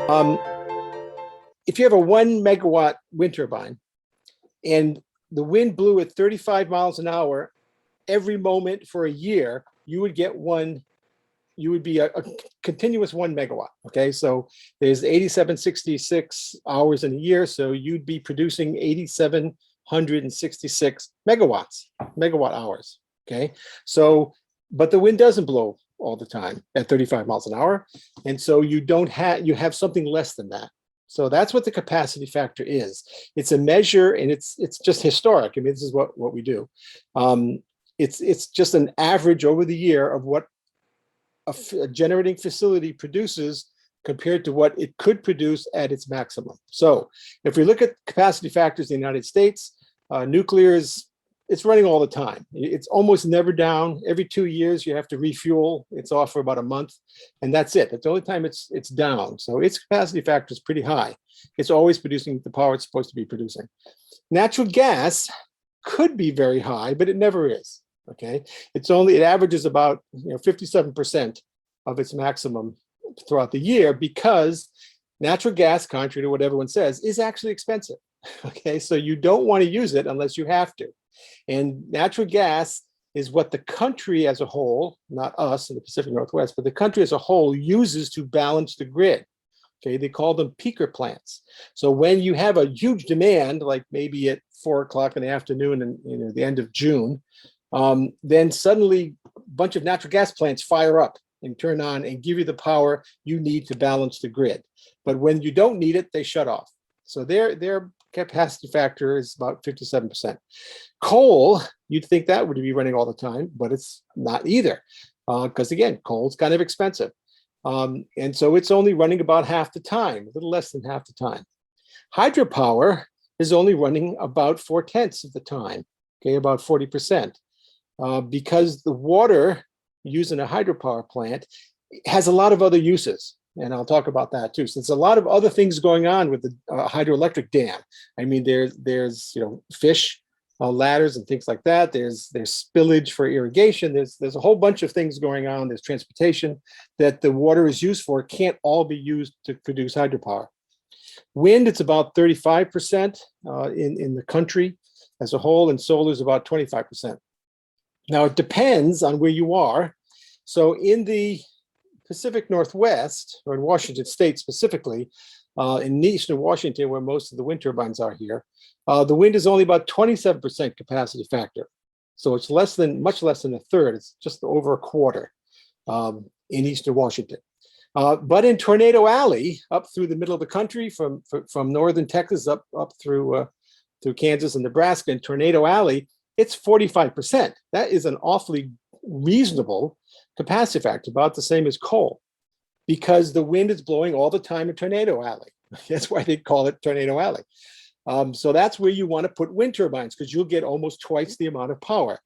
Um, if you have a 1 megawatt wind turbine and the wind blew at 35 miles an hour every moment for a year, you would get you would be a continuous 1 megawatt. Okay, so there's 8766 hours in a year, so you'd be producing 8766 megawatt hours. Okay, so but the wind doesn't blow all the time at 35 miles an hour, and so you have something less than that. So that's what the capacity factor is. It's a measure, and it's just historic. I mean, this is what we do. It's just an average over the year of what a generating facility produces compared to what it could produce at its maximum. So if we look at capacity factors in the United States, nuclear it's running all the time. It's almost never down. Every 2 years you have to refuel. It's off for about a month, and that's it. That's the only time it's down. So its capacity factor is pretty high. It's always producing the power it's supposed to be producing. Natural gas could be very high, but it never is. Okay, it averages about 57% of its maximum throughout the year, because natural gas, contrary to what everyone says, is actually expensive. Okay, so you don't want to use it unless you have to. And natural gas is what the country as a whole, not us in the Pacific Northwest, but the country as a whole uses to balance the grid. Okay, they call them peaker plants. So when you have a huge demand, like maybe at 4 o'clock in the afternoon and the end of June, then suddenly a bunch of natural gas plants fire up and turn on and give you the power you need to balance the grid. But when you don't need it, they shut off. So their capacity factor is about 57%. Coal, you'd think that would be running all the time, but it's not either, because again, coal's kind of expensive. And so it's only running about half the time, a little less than half the time. Hydropower is only running about 4/10 of the time, okay, about 40%. Because the water used in a hydropower plant has a lot of other uses, and I'll talk about that too. So there's a lot of other things going on with the hydroelectric dam. I mean, there's fish ladders and things like that. There's spillage for irrigation. There's a whole bunch of things going on. There's transportation that the water is used for. It can't all be used to produce hydropower. Wind, it's about 35% in the country as a whole, and solar is about 25%. Now, it depends on where you are. So in the Pacific Northwest, or in Washington State specifically, in eastern Washington, where most of the wind turbines are here, the wind is only about 27% capacity factor. So it's much less than a third. It's just over a quarter in eastern Washington. But in Tornado Alley, up through the middle of the country, from northern Texas up through Kansas and Nebraska, in Tornado Alley, it's 45%. That is an awfully reasonable capacity factor, about the same as coal, because the wind is blowing all the time in Tornado Alley. That's why they call it Tornado Alley. So that's where you want to put wind turbines, because you'll get almost twice the amount of power.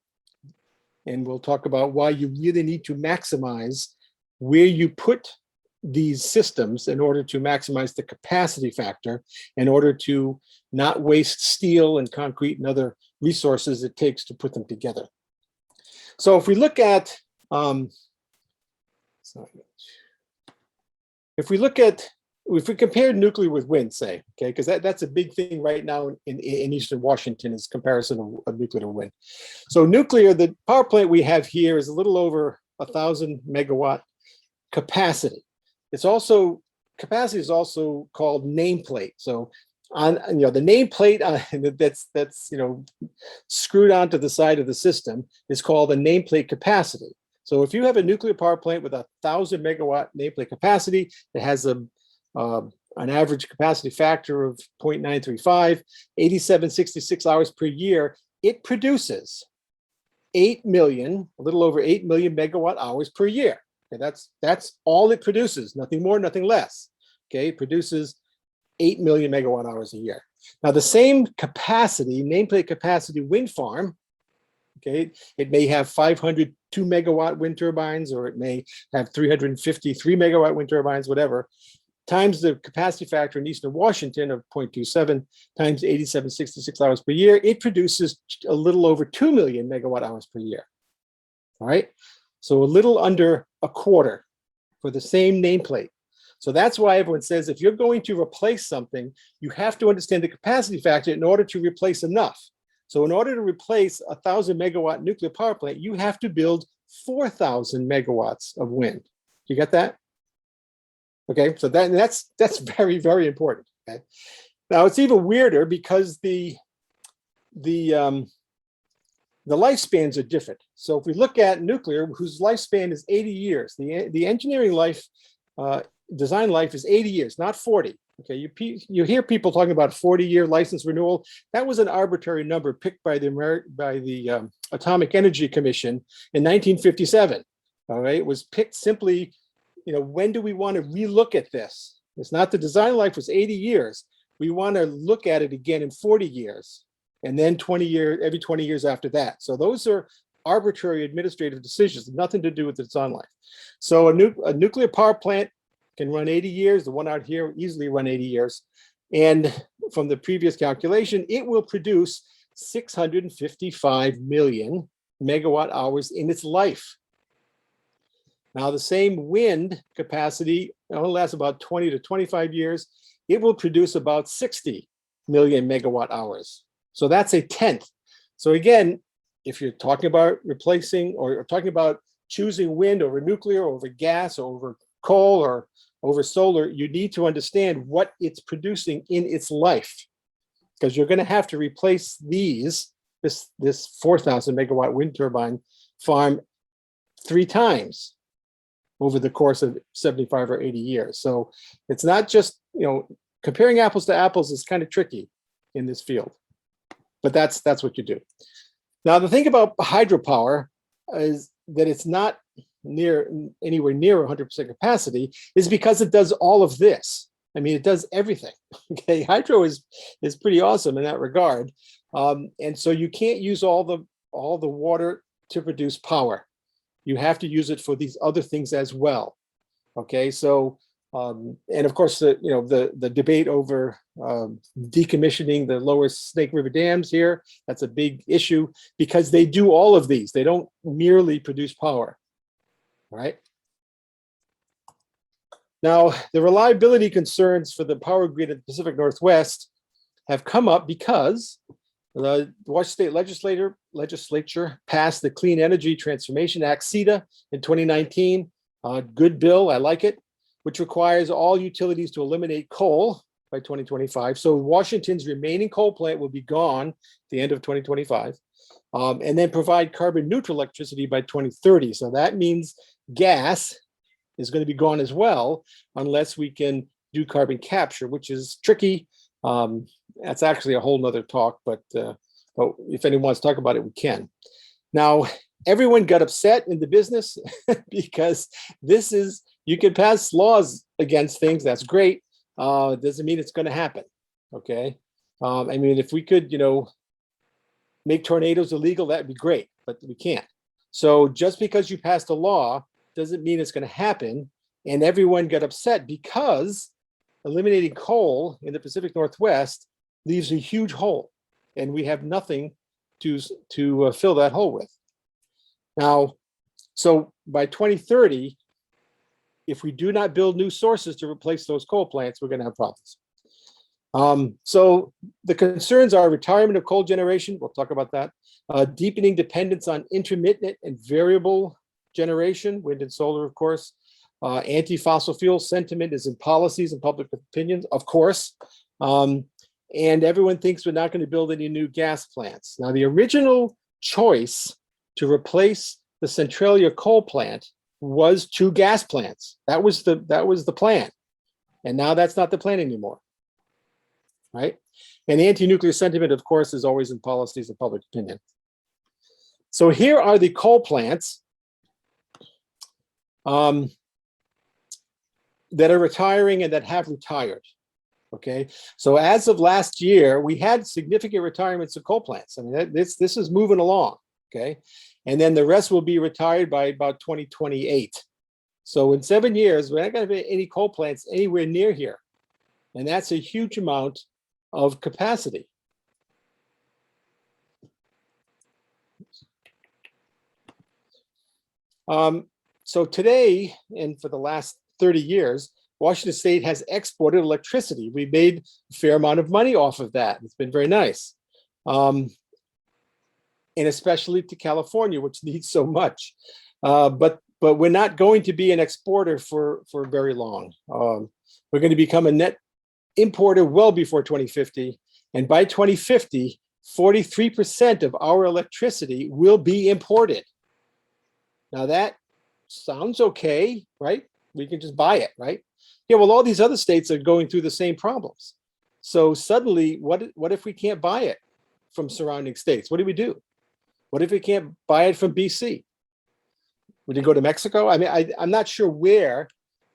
And we'll talk about why you really need to maximize where you put these systems in order to maximize the capacity factor, in order to not waste steel and concrete and other resources it takes to put them together. So if we look at, if we compare nuclear with wind, say, okay, because that's a big thing right now in eastern Washington, is comparison of nuclear to wind. So nuclear, the power plant we have here is a little over 1,000 megawatt capacity. Capacity is also called nameplate. So on the nameplate that's screwed onto the side of the system is called a nameplate capacity. So if you have a nuclear power plant with 1,000 megawatt nameplate capacity, it has an average capacity factor of 0.935, 8766 hours per year, it produces 8 million, a little over 8 million megawatt hours per year. Okay, that's all it produces, nothing more, nothing less. Okay, it produces 8 million megawatt hours a year. Now, the same capacity, nameplate capacity wind farm, okay, it may have 502 megawatt wind turbines, or it may have 353 megawatt wind turbines, whatever, times the capacity factor in eastern Washington of 0.27 times 8766 hours per year, it produces a little over 2 million megawatt hours per year. All right, so a little under a quarter for the same nameplate. So that's why everyone says if you're going to replace something, you have to understand the capacity factor in order to replace enough. So in order to replace a 1,000 megawatt nuclear power plant, you have to build 4,000 megawatts of wind. You get that? Okay, so that's very, very important. Okay, now it's even weirder because the lifespans are different. So if we look at nuclear, whose lifespan is 80 years, the engineering life, design life is 80 years, not 40. Okay, you hear people talking about 40-year license renewal. That was an arbitrary number picked by the Atomic Energy Commission in 1957. All right, it was picked simply, when do we want to relook at this? It's not the design life was 80 years. We want to look at it again in 40 years, and then 20 years, every 20 years after that. So those are arbitrary administrative decisions, nothing to do with the design life. So a nuclear power plant can run 80 years. The one out here easily run 80 years. And from the previous calculation, it will produce 655 million megawatt hours in its life. Now, the same wind capacity only lasts about 20 to 25 years. It will produce about 60 million megawatt hours. So that's a tenth. So again, if you're talking about replacing or talking about choosing wind over nuclear, over gas, or over coal, or over solar, you need to understand what it's producing in its life, because you're going to have to replace this 4,000 megawatt wind turbine farm 3 times over the course of 75 or 80 years. So it's not just, comparing apples to apples is kind of tricky in this field, but that's what you do. Now, the thing about hydropower is that it's not anywhere near 100% capacity is because it does all of this. I mean, it does everything. Okay, hydro is pretty awesome in that regard, and so you can't use all the water to produce power. You have to use it for these other things as well. Okay, so and of course the debate over decommissioning the lower Snake River dams here, that's a big issue because they do all of these. They don't merely produce power. Right. Now, the reliability concerns for the power grid in the Pacific Northwest have come up because the Washington State legislature passed the Clean Energy Transformation Act, CETA, in 2019. Good bill, I like it, which requires all utilities to eliminate coal by 2025. So Washington's remaining coal plant will be gone at the end of 2025, and then provide carbon neutral electricity by 2030. So that means gas is going to be gone as well, unless we can do carbon capture, which is tricky. That's actually a whole nother talk, but if anyone wants to talk about it, we can. Now, everyone got upset in the business because you can pass laws against things, that's great. Doesn't mean it's going to happen, okay? I mean, if we could, make tornadoes illegal, that'd be great, but we can't. So just because you passed a law doesn't mean it's going to happen. And everyone got upset because eliminating coal in the Pacific Northwest leaves a huge hole, and we have nothing to fill that hole with. Now, so by 2030, if we do not build new sources to replace those coal plants, we're going to have problems. So the concerns are retirement of coal generation. We'll talk about that. Deepening dependence on intermittent and variable generation, wind and solar, of course. Anti-fossil fuel sentiment is in policies and public opinions, of course. And everyone thinks we're not going to build any new gas plants. Now, the original choice to replace the Centralia coal plant was 2 gas plants. That was the plan. And now that's not the plan anymore. Right? And anti-nuclear sentiment, of course, is always in policies and public opinion. So here are the coal plants that are retiring and that have retired. Okay, so as of last year, we had significant retirements of coal plants. I mean, this is moving along. Okay, and then the rest will be retired by about 2028. So in 7 years, we're not going to have any coal plants anywhere near here, and that's a huge amount of capacity. So today, and for the last 30 years, Washington State has exported electricity. We made a fair amount of money off of that. It's been very nice. And especially to California, which needs so much. But we're not going to be an exporter for very long. We're going to become a net importer well before 2050. And by 2050, 43% of our electricity will be imported. Now that sounds okay, right? We can just buy it, right? Yeah, well, all these other states are going through the same problems. So suddenly, what if we can't buy it from surrounding states? What do we do? What if we can't buy it from BC? Would you go to Mexico? I mean, I'm not sure where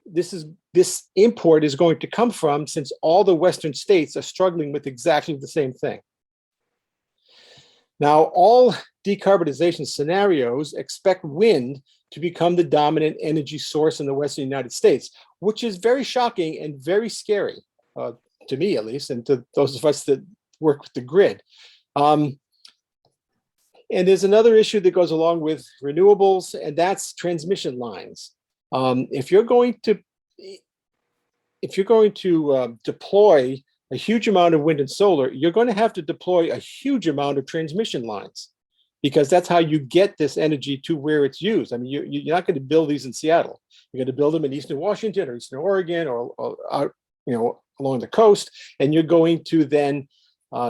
this import is going to come from, since all the Western states are struggling with exactly the same thing. Now, all decarbonization scenarios expect wind to become the dominant energy source in the Western United States, which is very shocking and very scary, to me at least, and to those of us that work with the grid. And there's another issue that goes along with renewables, and that's transmission lines. If you're going to deploy a huge amount of wind and solar, you're going to have to deploy a huge amount of transmission lines, because that's how you get this energy to where it's used. I mean, you're not going to build these in Seattle. You're going to build them in Eastern Washington or Eastern Oregon or out, along the coast, and you're going to then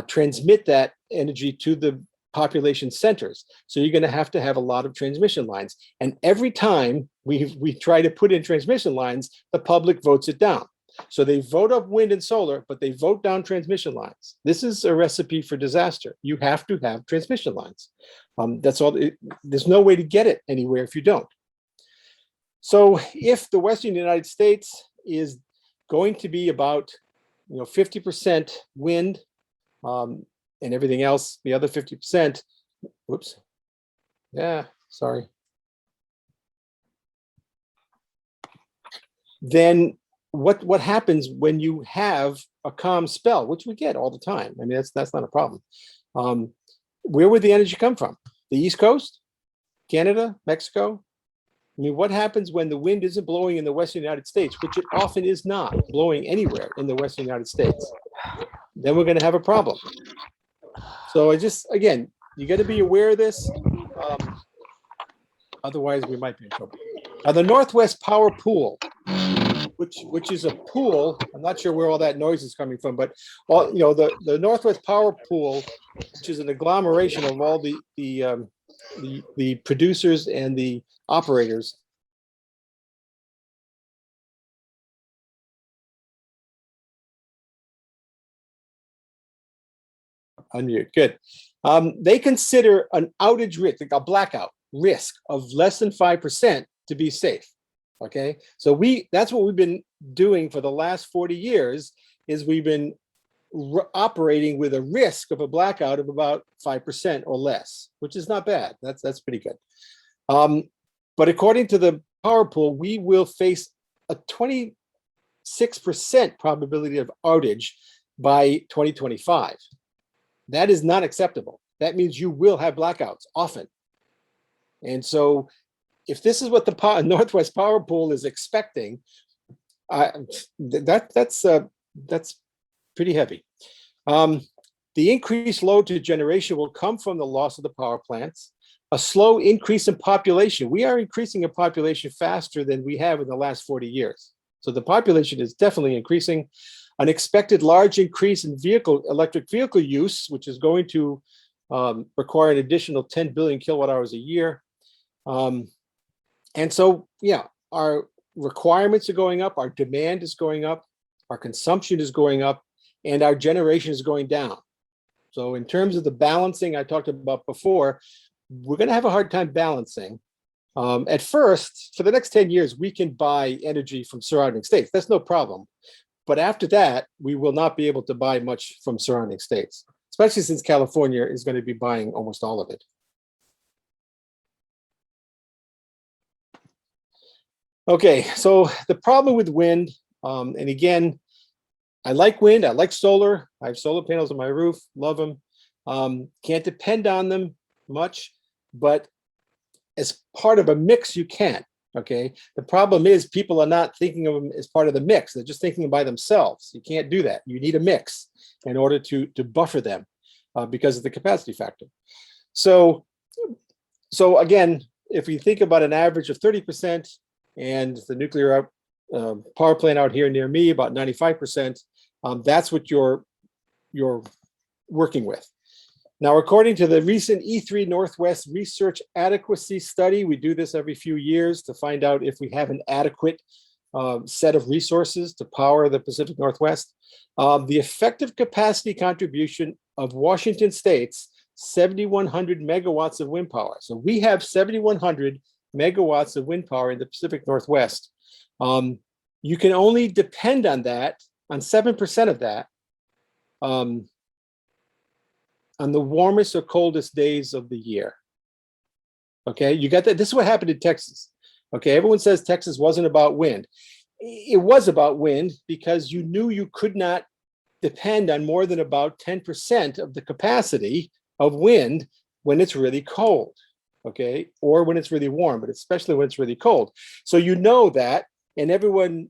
transmit that energy to the population centers. So you're going to have a lot of transmission lines. And every time we try to put in transmission lines, the public votes it down. So they vote up wind and solar, but they vote down transmission lines. This is a recipe for disaster. You have to have transmission lines. That's all. There's no way to get it anywhere if you don't. So if the Western United States is going to be about 50% wind, and everything else, the other 50%, whoops, yeah, sorry. Then what happens when you have a calm spell, which we get all the time? I mean, that's not a problem. Where would the energy come from? The East Coast, Canada, Mexico? I mean, what happens when the wind isn't blowing in the Western United States, which it often is not blowing anywhere in the Western United States? Then we're going to have a problem. So again, you got to be aware of this. Otherwise, we might be in trouble. Now, the Northwest Power Pool, which is a pool. I'm not sure where all that noise is coming from, but the Northwest Power Pool, which is an agglomeration of all the producers and the operators. Unmute. Good. They consider an outage risk, like a blackout risk of less than 5% to be safe. Okay, so that's what we've been doing for the last 40 years. Is we've been operating with a risk of a blackout of about 5% or less, which is not bad. That's pretty good. But according to the power pool, we will face a 26% probability of outage by 2025. That is not acceptable. That means you will have blackouts often. And so if this is what the Northwest Power Pool is expecting, that's pretty heavy. The increased load to generation will come from the loss of the power plants, a slow increase in population. We are increasing in population faster than we have in the last 40 years. So the population is definitely increasing. An expected large increase in electric vehicle use, which is going to require an additional 10 billion kilowatt hours a year. And so, yeah, our requirements are going up, our demand is going up, our consumption is going up, and our generation is going down. So in terms of the balancing I talked about before, we're going to have a hard time balancing. At first, for the next 10 years, we can buy energy from surrounding states. That's no problem. But after that, we will not be able to buy much from surrounding states, especially since California is going to be buying almost all of it. Okay, so the problem with wind, and again, I like wind, I like solar. I have solar panels on my roof, love them. Can't depend on them much, but as part of a mix, you can. Okay. The problem is people are not thinking of them as part of the mix. They're just thinking by themselves. You can't do that. You need a mix in order to buffer them because of the capacity factor. So again, if we think about an average of 30% and the nuclear power plant out here near me about 95%, that's what you're working with. Now, according to the recent E3 Northwest Research Adequacy Study, we do this every few years to find out if we have an adequate set of resources to power the Pacific Northwest. The effective capacity contribution of Washington State's 7,100 megawatts of wind power. So we have 7,100 megawatts of wind power in the Pacific Northwest. You can only depend on that, on 7% of that, on the warmest or coldest days of the year. Okay, you got that? This is what happened in Texas. Okay, everyone says Texas wasn't about wind. It was about wind because you knew you could not depend on more than about 10% of the capacity of wind when it's really cold, okay, or when it's really warm, but especially when it's really cold. So you know that, and everyone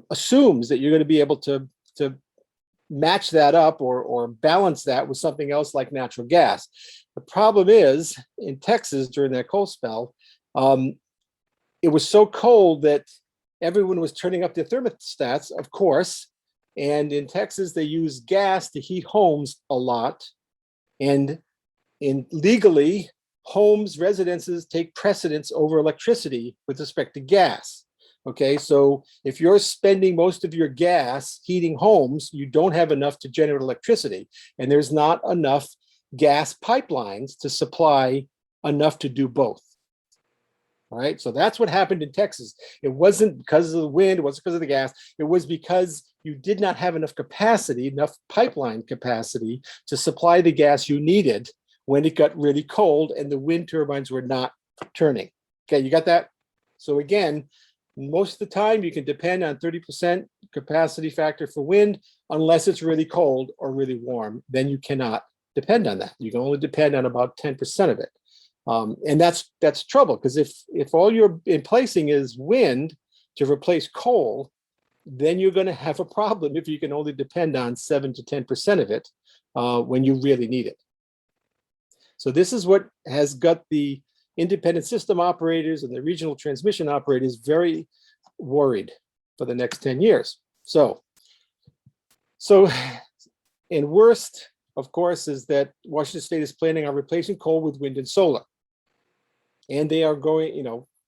assumes that you're going to be able to match that up or balance that with something else like natural gas. The problem is in Texas during that cold spell, it was so cold that everyone was turning up their thermostats, of course. And in Texas, they use gas to heat homes a lot. And legally, homes, residences take precedence over electricity with respect to gas. Okay, so if you're spending most of your gas heating homes, you don't have enough to generate electricity, and there's not enough gas pipelines to supply enough to do both. All right, so that's what happened in Texas. It wasn't because of the wind, it wasn't because of the gas, it was because you did not have enough capacity, enough pipeline capacity to supply the gas you needed when it got really cold and the wind turbines were not turning. Okay, you got that? So again, most of the time you can depend on 30% capacity factor for wind unless it's really cold or really warm. Then you cannot depend on that. You can only depend on about 10% of it. And that's trouble, because if all you're placing is wind to replace coal, then you're going to have a problem if you can only depend on 7 to 10% of it when you really need it. So this is what has got the independent system operators and the regional transmission operators very worried for the next 10 years. So and worst, of course, is that Washington State is planning on replacing coal with wind and solar. And they are going,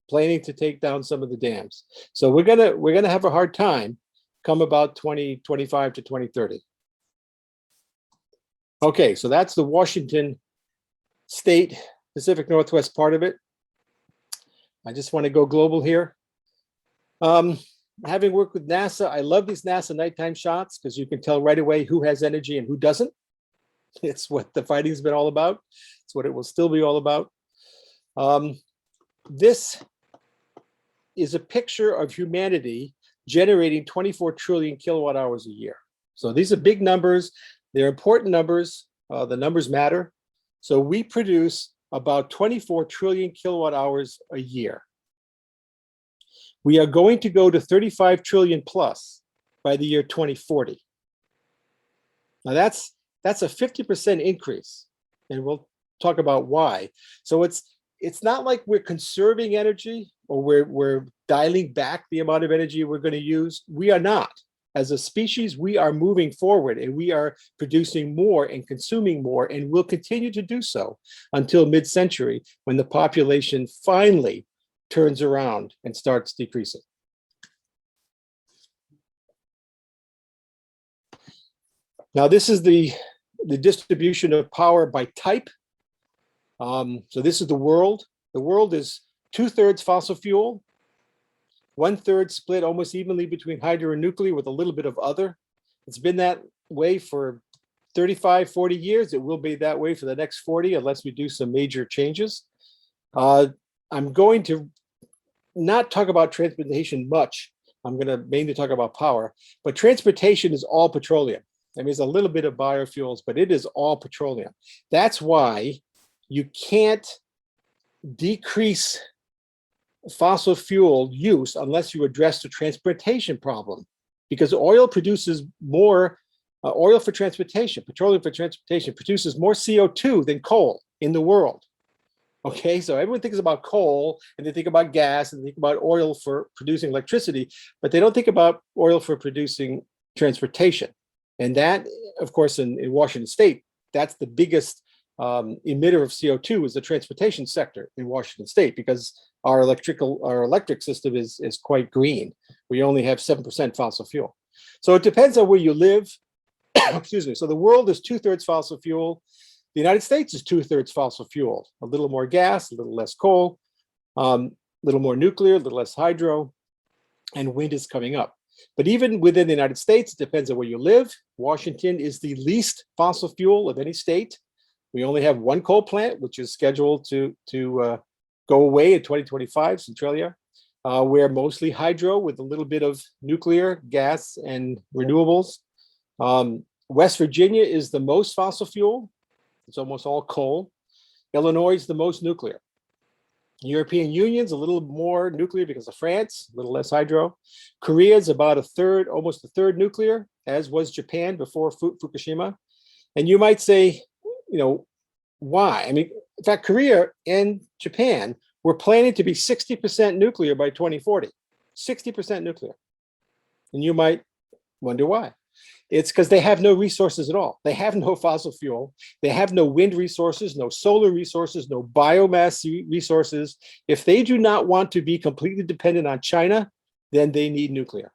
planning to take down some of the dams. So we're gonna have a hard time come about 2025 to 2030. Okay, so that's the Washington State Pacific Northwest part of it. I just want to go global here. Having worked with NASA, I love these NASA nighttime shots because you can tell right away who has energy and who doesn't. It's what the fighting's been all about. It's what it will still be all about. This is a picture of humanity generating 24 trillion kilowatt hours a year. So these are big numbers. They're important numbers. The numbers matter. So we produce about 24 trillion kilowatt hours a year. We are going to go to 35 trillion plus by the year 2040. Now that's a 50% increase, and we'll talk about why. So it's not like we're conserving energy or we're dialing back the amount of energy we're going to use. We are not. As a species, we are moving forward and we are producing more and consuming more, and will continue to do so until mid-century, when the population finally turns around and starts decreasing. Now, this is the distribution of power by type. So this is the world. The world is 2/3 fossil fuel, 1/3 split almost evenly between hydro and nuclear with a little bit of other. It's been that way for 35, 40 years. It will be that way for the next 40 unless we do some major changes. I'm going to not talk about transportation much. I'm going to mainly talk about power, but transportation is all petroleum. I mean, there's a little bit of biofuels, but it is all petroleum. That's why you can't decrease fossil fuel use unless you address the transportation problem, because oil produces more, oil for transportation, petroleum for transportation produces more CO2 than coal in the world. Okay, so everyone thinks about coal and they think about gas and they think about oil for producing electricity, but they don't think about oil for producing transportation. And that, of course, in Washington State, that's the biggest emitter of CO2 is the transportation sector in Washington State, because our electric system is quite green. We only have 7% fossil fuel. So it depends on where you live. Excuse me. So the world is 2/3 fossil fuel. The United States is 2/3 fossil fuel, a little more gas, a little less coal, a little more nuclear, a little less hydro, and wind is coming up. But even within the United States, it depends on where you live. Washington is the least fossil fuel of any state. We only have one coal plant, which is scheduled to go away in 2025, Centralia. We're mostly hydro with a little bit of nuclear, gas, and renewables. West Virginia is the most fossil fuel. It's almost all coal. Illinois is the most nuclear. European Union's a little more nuclear because of France, a little less hydro. Korea is about 1/3, almost 1/3 nuclear, as was Japan before Fukushima. And you might say, you know, why? I mean, in fact, Korea and Japan were planning to be 60% nuclear by 2040, 60% nuclear. And you might wonder why. It's because they have no resources at all. They have no fossil fuel. They have no wind resources, no solar resources, no biomass resources. If they do not want to be completely dependent on China, then they need nuclear.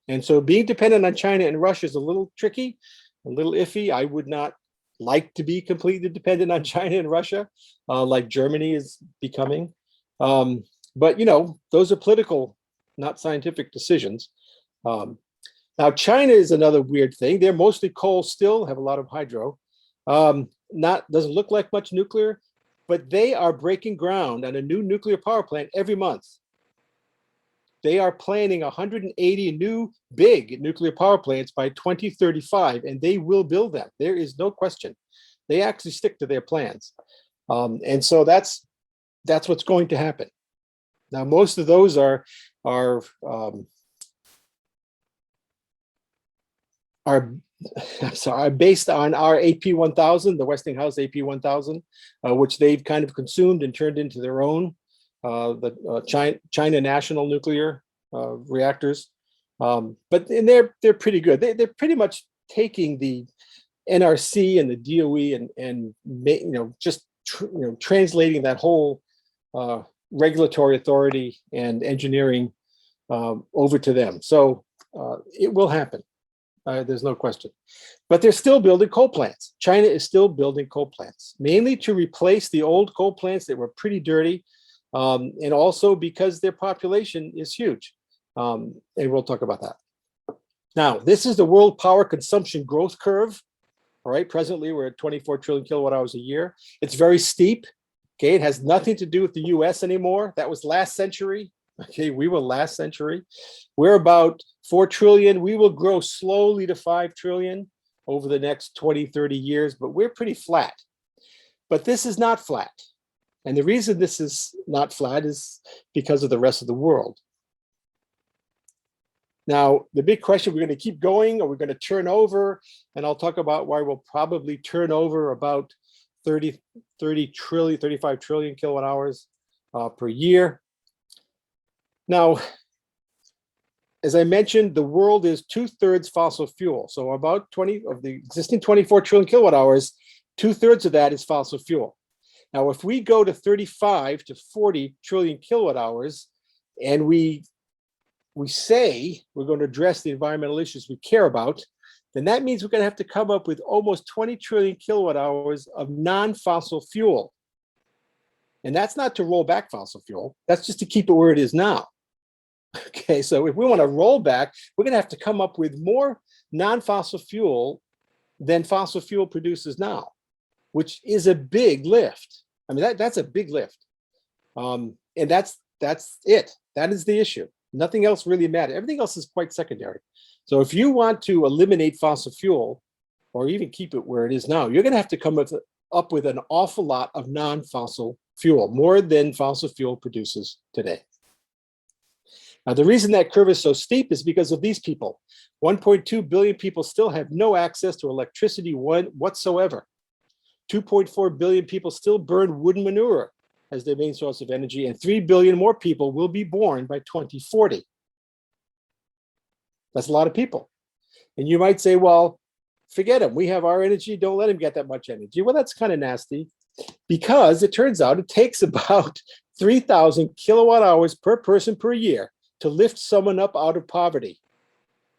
And so being dependent on China and Russia is a little tricky, a little iffy. I would not like to be completely dependent on China and Russia, like Germany is becoming. But, you know, those are political, not scientific decisions. Now, China is another weird thing. They're mostly coal still, have a lot of hydro. Doesn't look like much nuclear, but they are breaking ground on a new nuclear power plant every month. They are planning 180 new big nuclear power plants by 2035, and they will build them. There is no question. They actually stick to their plans. And so that's what's going to happen. Now, most of those are based on our AP1000, the Westinghouse AP1000, which they've kind of consumed and turned into their own, China national nuclear reactors. But they're pretty good. They're pretty much taking the NRC and the DOE and just translating that whole regulatory authority and engineering over to them. So it will happen. There's no question. But they're still building coal plants. China is still building coal plants, mainly to replace the old coal plants that were pretty dirty, and also because their population is huge. And we'll talk about that. Now, this is the world power consumption growth curve. All right, presently we're at 24 trillion kilowatt hours a year. It's very steep. Okay, it has nothing to do with the US anymore. That was last century. Okay, we were last century. We're about 4 trillion. We will grow slowly to 5 trillion over the next 20, 30 years, but we're pretty flat. But this is not flat. And the reason this is not flat is because of the rest of the world. Now, the big question, we're going to keep going, or we're going to turn over, and I'll talk about why we'll probably turn over about 35 trillion kilowatt hours per year. Now, as I mentioned, the world is 2/3 fossil fuel. So about 20 of the existing 24 trillion kilowatt hours, 2/3 of that is fossil fuel. Now, if we go to 35 to 40 trillion kilowatt hours, and we say we're going to address the environmental issues we care about, then that means we're going to have to come up with almost 20 trillion kilowatt hours of non-fossil fuel. And that's not to roll back fossil fuel. That's just to keep it where it is now. Okay, so if we want to roll back, we're going to have to come up with more non-fossil fuel than fossil fuel produces now, which is a big lift. I mean, that's a big lift. And that's it. That is the issue. Nothing else really matters. Everything else is quite secondary. So if you want to eliminate fossil fuel, or even keep it where it is now, you're going to have to come up with an awful lot of non-fossil fuel, more than fossil fuel produces today. Now, the reason that curve is so steep is because of these people. 1.2 billion people still have no access to electricity whatsoever. 2.4 billion people still burn wood and manure as their main source of energy, and 3 billion more people will be born by 2040. That's a lot of people. And you might say, well, forget them. We have our energy. Don't let them get that much energy. Well, that's kind of nasty, because it turns out it takes about 3,000 kilowatt hours per person per year to lift someone up out of poverty.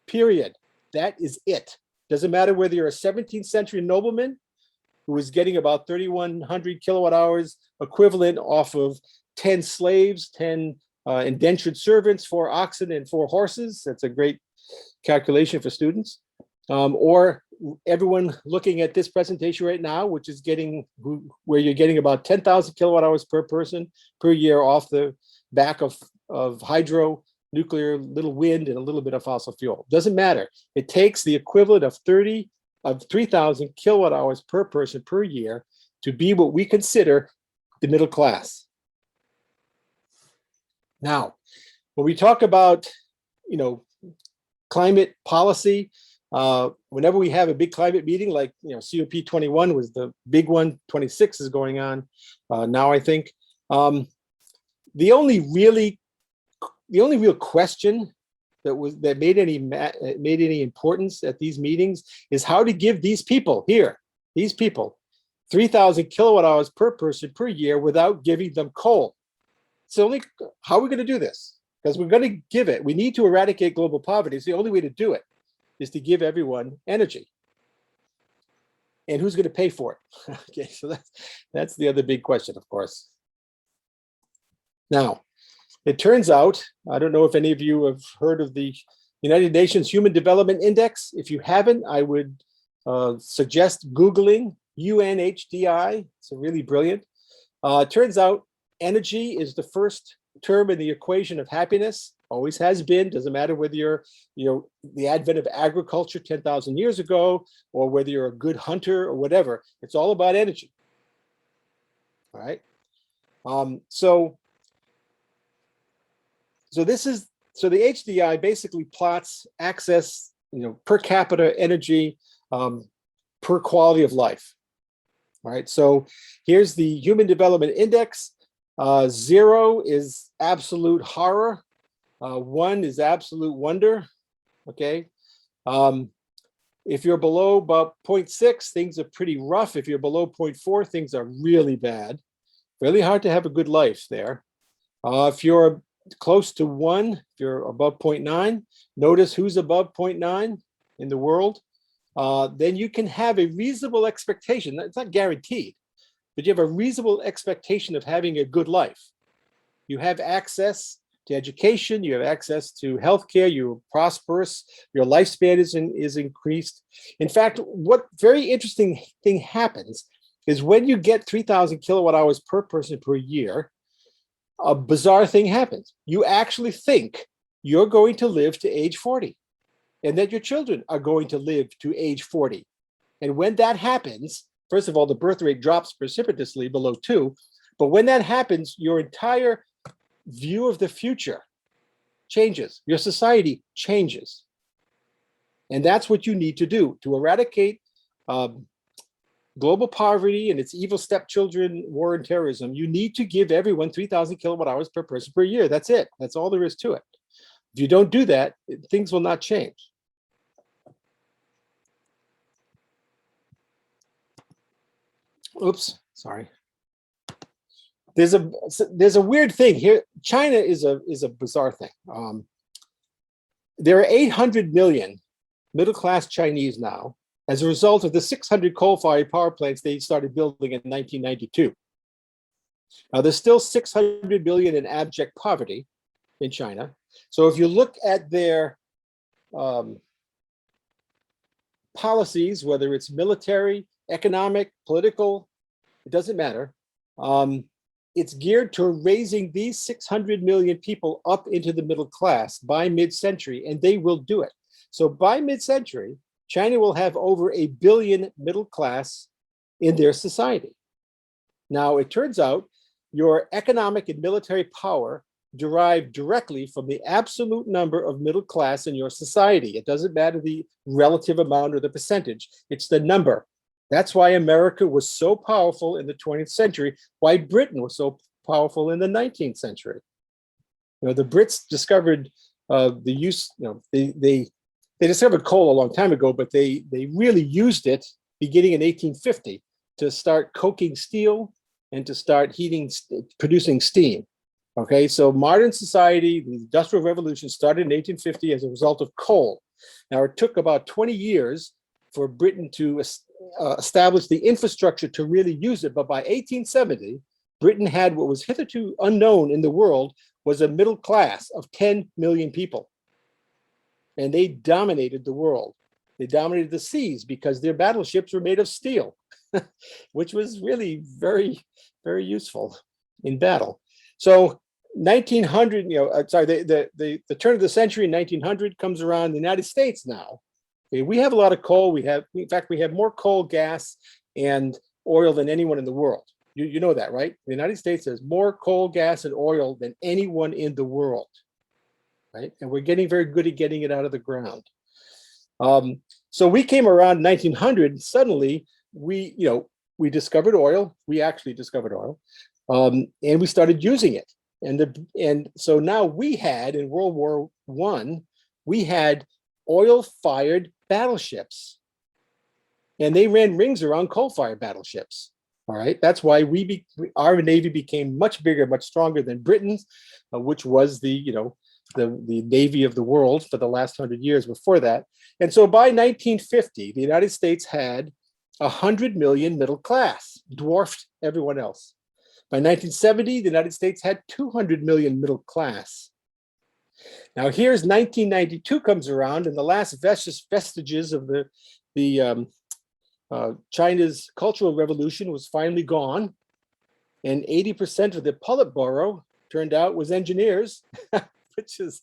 Period. That is it. Doesn't matter whether you're a 17th century nobleman who is getting about 3,100 kilowatt hours equivalent off of 10 slaves, 10 indentured servants, 4 oxen, and 4 horses. That's a great calculation for students. Or everyone looking at this presentation right now, which is where you're getting about 10,000 kilowatt hours per person per year off the back of hydro, nuclear, little wind, and a little bit of fossil fuel. Doesn't matter. It takes the equivalent of 3,000 kilowatt hours per person per year to be what we consider the middle class. Now, when we talk about, climate policy, whenever we have a big climate meeting, like COP21 was the big one, 26 is going on now, I think. The only real question that made any importance at these meetings is how to give these people 3,000 kilowatt hours per person per year without giving them coal. So how are we going to do this? Because we're going to give it. We need to eradicate global poverty. It's the only way to do it is to give everyone energy. And who's going to pay for it? Okay, so that's the other big question, of course. Now, it turns out, I don't know if any of you have heard of the United Nations Human Development Index. If you haven't, I would suggest Googling UNHDI. It's really brilliant. It turns out energy is the first term in the equation of happiness, always has been. Doesn't matter whether you're the advent of agriculture 10,000 years ago, or whether you're a good hunter or whatever. It's all about energy. All right. So the HDI basically plots access, per capita energy per quality of life. All right. So here's the Human Development Index. 0 is absolute horror. 1 is absolute wonder. Okay. If you're below about 0.6, things are pretty rough. If you're below 0.4, things are really bad. Really hard to have a good life there. If you're close to 1, if you're above 0.9, notice who's above 0.9 in the world. Then you can have a reasonable expectation. It's not guaranteed, but you have a reasonable expectation of having a good life. You have access to education, you have access to healthcare, you're prosperous, your lifespan is increased. In fact, what very interesting thing happens is when you get 3,000 kilowatt hours per person per year, a bizarre thing happens. You actually think you're going to live to age 40, and that your children are going to live to age 40. And when that happens, first of all, the birth rate drops precipitously below 2. But when that happens, your entire view of the future changes. Your society changes. And that's what you need to do to eradicate global poverty and its evil stepchildren, war and terrorism. You need to give everyone 3,000 kilowatt hours per person per year. That's it. That's all there is to it. If you don't do that, things will not change. Oops, sorry. There's a weird thing here. China is a bizarre thing. There are 800 million middle-class Chinese now as a result of the 600 coal-fired power plants they started building in 1992. Now, there's still 600 million in abject poverty in China. So if you look at their policies, whether it's military, economic, political, it doesn't matter. It's geared to raising these 600 million people up into the middle class by mid-century, and they will do it. So by mid-century, China will have over 1 billion middle class in their society. Now, it turns out your economic and military power derive directly from the absolute number of middle class in your society. It doesn't matter the relative amount or the percentage, it's the number. That's why America was so powerful in the 20th century, why Britain was so powerful in the 19th century. You know, the Brits discovered the use, you know, they discovered coal a long time ago, but they really used it beginning in 1850 to start coking steel and to start producing steam. Okay, so modern society, the Industrial Revolution started in 1850 as a result of coal. Now, it took about 20 years for Britain to establish the infrastructure to really use it, but by 1870, Britain had what was hitherto unknown in the world, was a middle class of 10 million people. And they dominated the world. They dominated the seas because their battleships were made of steel, which was really very, very useful in battle. So 1900, the turn of the century, 1900 comes around. The United States now, okay, we have a lot of coal. In fact, we have more coal, gas, and oil than anyone in the world. You know that, right? The United States has more coal, gas, and oil than anyone in the world, right? And we're getting very good at getting it out of the ground. So we came around 1900. Suddenly, we discovered oil. We actually discovered oil, and we started using it. And so now we had, in World War I, we had oil-fired battleships, and they ran rings around coal-fired battleships. All right, that's why our Navy became much bigger, much stronger than Britain's, which was the Navy of the world for the last 100 years before that. And so by 1950, the United States had 100 million middle class, dwarfed everyone else. By 1970, the United States had 200 million middle class. Now here's 1992 comes around, and the last vestiges of China's Cultural Revolution was finally gone, and 80% of the Politburo turned out was engineers, which is,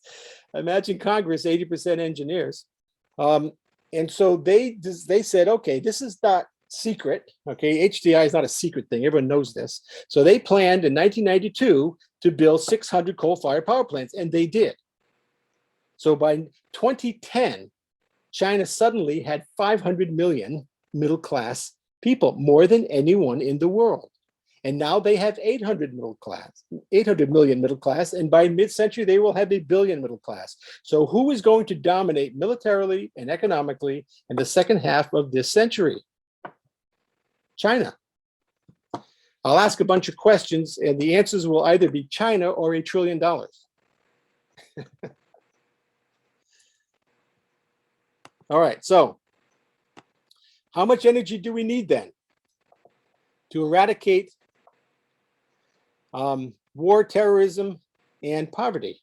imagine Congress, 80% engineers. And so they said, okay, this is not secret. Okay, HDI is not a secret thing. Everyone knows this. So they planned in 1992 to build 600 coal-fired power plants, and they did. So by 2010, China suddenly had 500 million middle-class people, more than anyone in the world. And now they have 800 million middle class, and by mid-century, they will have 1 billion middle class. So who is going to dominate militarily and economically in the second half of this century? China. I'll ask a bunch of questions, and the answers will either be China or $1 trillion. All right, so how much energy do we need then to eradicate war, terrorism, and poverty?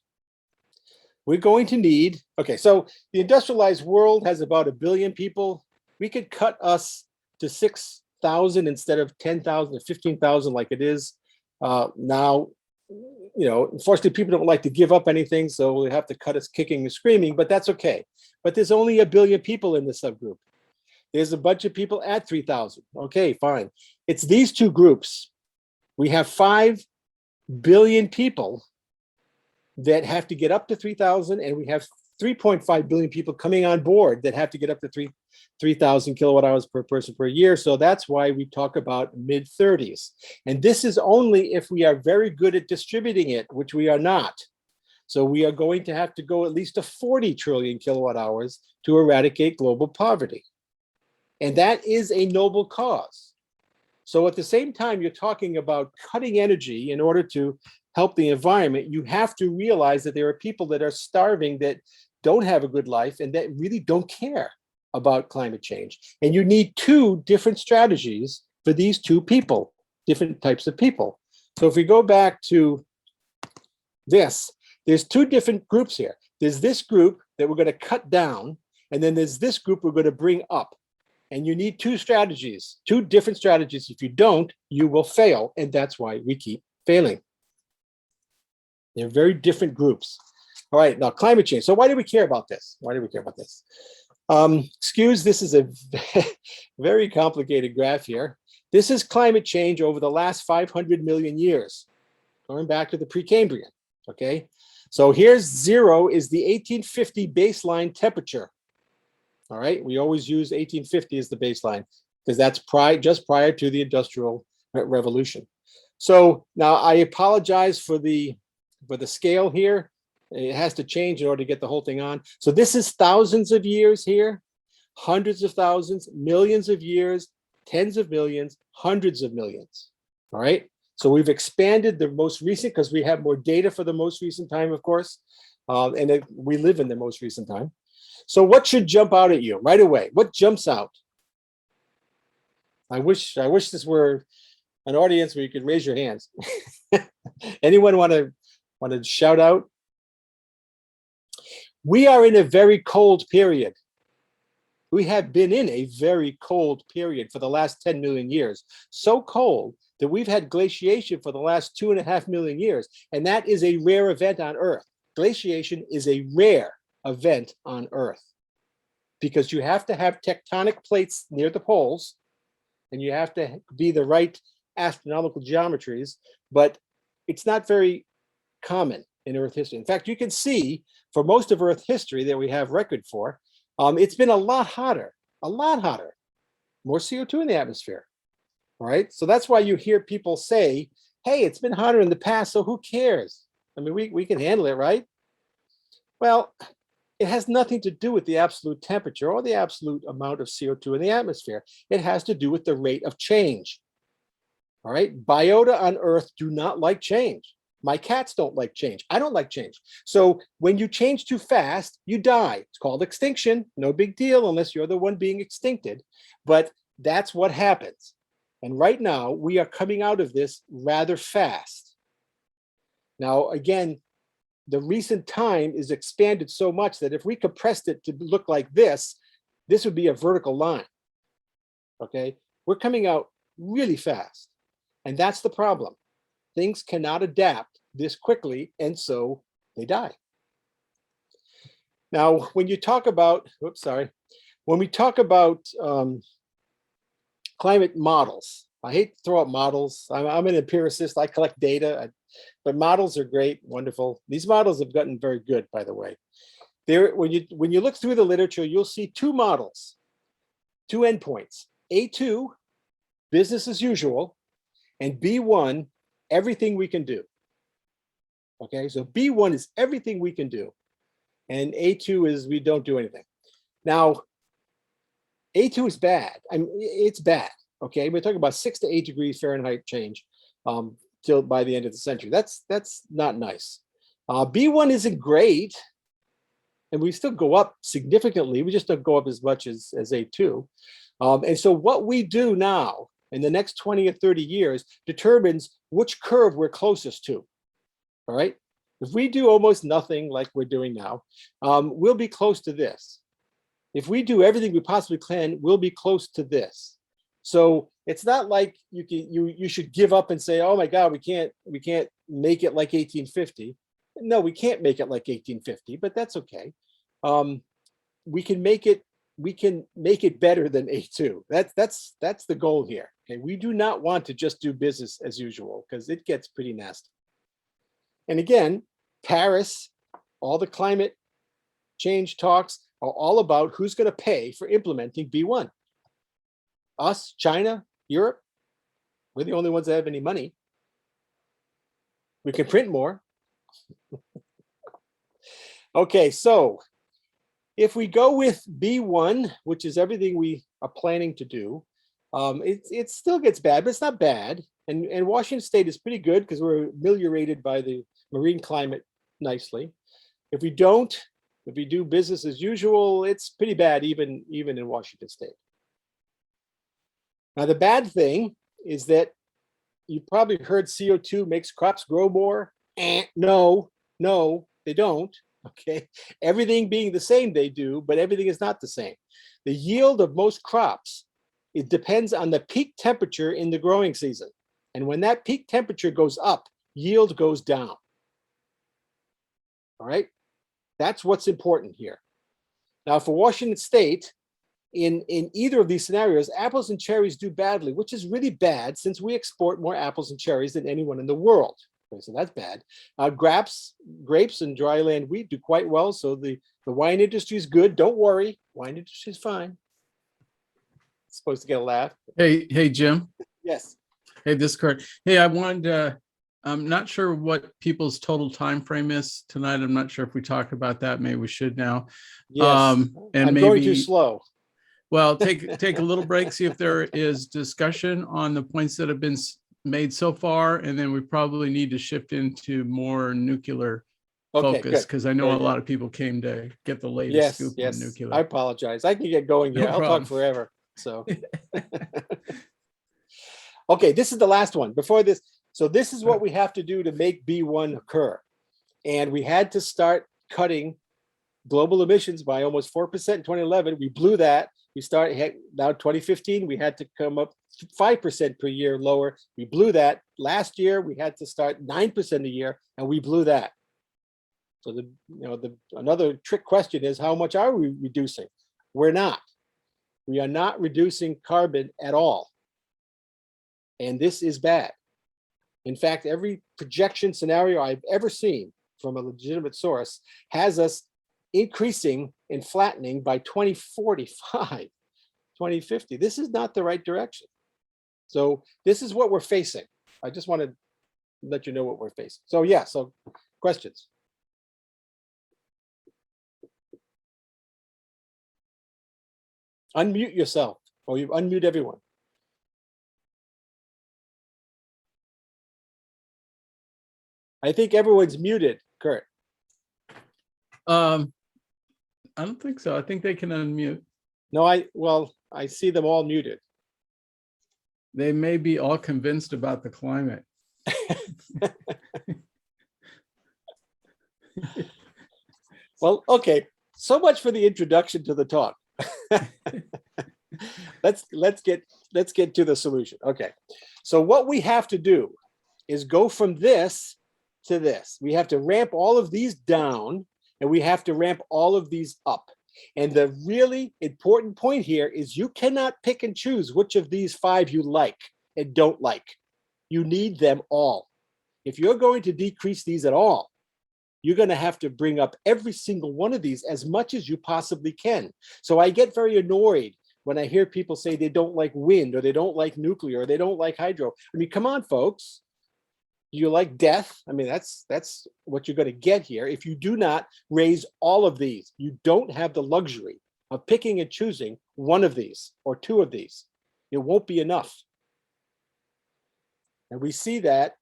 We're going to need, okay, so the industrialized world has about 1 billion people. We could cut us to 6,000 instead of 10,000 or 15,000 like it is now. You know, unfortunately, people don't like to give up anything, so we have to cut us kicking and screaming, but that's okay. But there's only 1 billion people in the subgroup. There's a bunch of people at 3,000. Okay, fine. It's these two groups. We have 5 billion people that have to get up to 3,000, and we have 3.5 billion people coming on board that have to get up to 3,000 kilowatt hours per person per year. So that's why we talk about mid-30s. And this is only if we are very good at distributing it, which we are not. So we are going to have to go at least to 40 trillion kilowatt hours to eradicate global poverty. And that is a noble cause. So at the same time, you're talking about cutting energy in order to help the environment. You have to realize that there are people that are starving, that don't have a good life, and that really don't care about climate change. And you need 2 different strategies for these 2 people, different types of people. So if we go back to this, there's 2 different groups here. There's this group that we're going to cut down, and then there's this group we're going to bring up. And you need 2 strategies, 2 different strategies. If you don't, you will fail. And that's why we keep failing. They're very different groups. All right, now climate change. So why do we care about this? Why do we care about this? This is a very complicated graph here. This is climate change over the last 500 million years. going back to the Precambrian, okay? So here's 0 is the 1850 baseline temperature. All right, we always use 1850 as the baseline because that's just prior to the Industrial Revolution. So now I apologize for the scale here. It has to change in order to get the whole thing on. So this is thousands of years here, hundreds of thousands, millions of years, tens of millions, hundreds of millions. All right. So we've expanded the most recent because we have more data for the most recent time, of course, we live in the most recent time. So what should jump out at you right away? What jumps out? I wish this were an audience where you could raise your hands. Anyone want to shout out? We are in a very cold period. We have been in a very cold period for the last 10 million years. So cold that we've had glaciation for the last 2.5 million years. And that is a rare event on Earth. Glaciation is a rare event on Earth because you have to have tectonic plates near the poles and you have to be the right astronomical geometries, but it's not very common in Earth history. In fact, you can see for most of Earth history that we have record for, it's been a lot hotter, more CO2 in the atmosphere. All right, so that's why you hear people say, hey, it's been hotter in the past, so who cares? I mean, we can handle it, right? Well, it has nothing to do with the absolute temperature or the absolute amount of CO2 in the atmosphere. It has to do with the rate of change. All right, biota on Earth do not like change. My cats don't like change. I don't like change. So when you change too fast, you die. It's called extinction. No big deal unless you're the one being extincted. But that's what happens. And right now, we are coming out of this rather fast. Now, again, the recent time is expanded so much that if we compressed it to look like this would be a vertical line. Okay, we're coming out really fast. And that's the problem. Things cannot adapt this quickly, and so they die. Now, when you talk about, when we talk about climate models, I hate to throw out models. I'm an empiricist. I collect data, but models are great, wonderful. These models have gotten very good, by the way. When you look through the literature, you'll see two models, two endpoints. A2, business as usual, and B1, everything we can do. Okay, so B1 is everything we can do, and A2 is we don't do anything. Now, A2 is bad. I mean, it's bad. Okay, we're talking about 6 to 8 degrees Fahrenheit change till by the end of the century. That's not nice. B1 isn't great, and we still go up significantly. We just don't go up as much as A2. And so what we do now in the next 20 or 30 years determines which curve we're closest to. All right. If we do almost nothing like we're doing now, we'll be close to this. If we do everything we possibly can, we'll be close to this. So it's not like you should give up and say, oh my God, we can't make it like 1850. No, we can't make it like 1850, but that's okay. We can make it better than A2. That's the goal here. Okay, we do not want to just do business as usual because it gets pretty nasty. And again, Paris, all the climate change talks are all about who's going to pay for implementing B1. Us, China, Europe, we're the only ones that have any money. We can print more. Okay, so if we go with B1, which is everything we are planning to do, it still gets bad, but it's not bad. And Washington State is pretty good because we're ameliorated by the marine climate nicely. If we do business as usual, it's pretty bad even in Washington State. Now, the bad thing is that you probably heard CO2 makes crops grow more. No, they don't. Okay, everything being the same, they do, but everything is not the same. The yield of most crops, it depends on the peak temperature in the growing season. And when that peak temperature goes up, yield goes down. All right, that's what's important here. Now, for Washington State, in either of these scenarios, apples and cherries do badly, which is really bad since we export more apples and cherries than anyone in the world. Okay, so that's bad. Grapes and dryland wheat do quite well. So the wine industry is good. Don't worry, wine industry is fine. It's supposed to get a laugh. Hey, Jim. Yes. Hey, this is Kurt. Hey, I wanted to, I'm not sure what people's total time frame is tonight. I'm not sure if we talked about that. Maybe we should now. Yes. And I'm maybe going too slow. Well, take a little break, see if there is discussion on the points that have been made so far, and then we probably need to shift into more nuclear focus, because I know a lot of people came to get the latest scoop on nuclear. I apologize. I can get going. Yeah, I'll talk forever. So, okay, this is the last one. Before this, so this is what we have to do to make B1 occur, and we had to start cutting global emissions by almost 4% in 2011. We blew that. We started now 2015. We had to come up 5% per year lower. We blew that. Last year we had to start 9% a year, and we blew that. So another trick question is, how much are we reducing? We're not. We are not reducing carbon at all, and this is bad. In fact, every projection scenario I've ever seen from a legitimate source has us increasing and flattening by 2045, 2050. This is not the right direction. So this is what we're facing. I just want to let you know what we're facing. So yeah, so questions? Unmute yourself, or you unmute everyone. I think everyone's muted, Kurt. I don't think so. I think they can unmute. No, I see them all muted. They may be all convinced about the climate. Well, okay. So much for the introduction to the talk. Let's get to the solution. Okay. So what we have to do is go from this to this. We have to ramp all of these down, and we have to ramp all of these up. And the really important point here is you cannot pick and choose which of these 5 you like and don't like. You need them all. If you're going to decrease these at all, you're going to have to bring up every single one of these as much as you possibly can. So I get very annoyed when I hear people say they don't like wind, or they don't like nuclear, or they don't like hydro. I mean, come on, folks. You like death? I mean, that's what you're going to get here. If you do not raise all of these, you don't have the luxury of picking and choosing one of these or 2 of these. It won't be enough. And we see that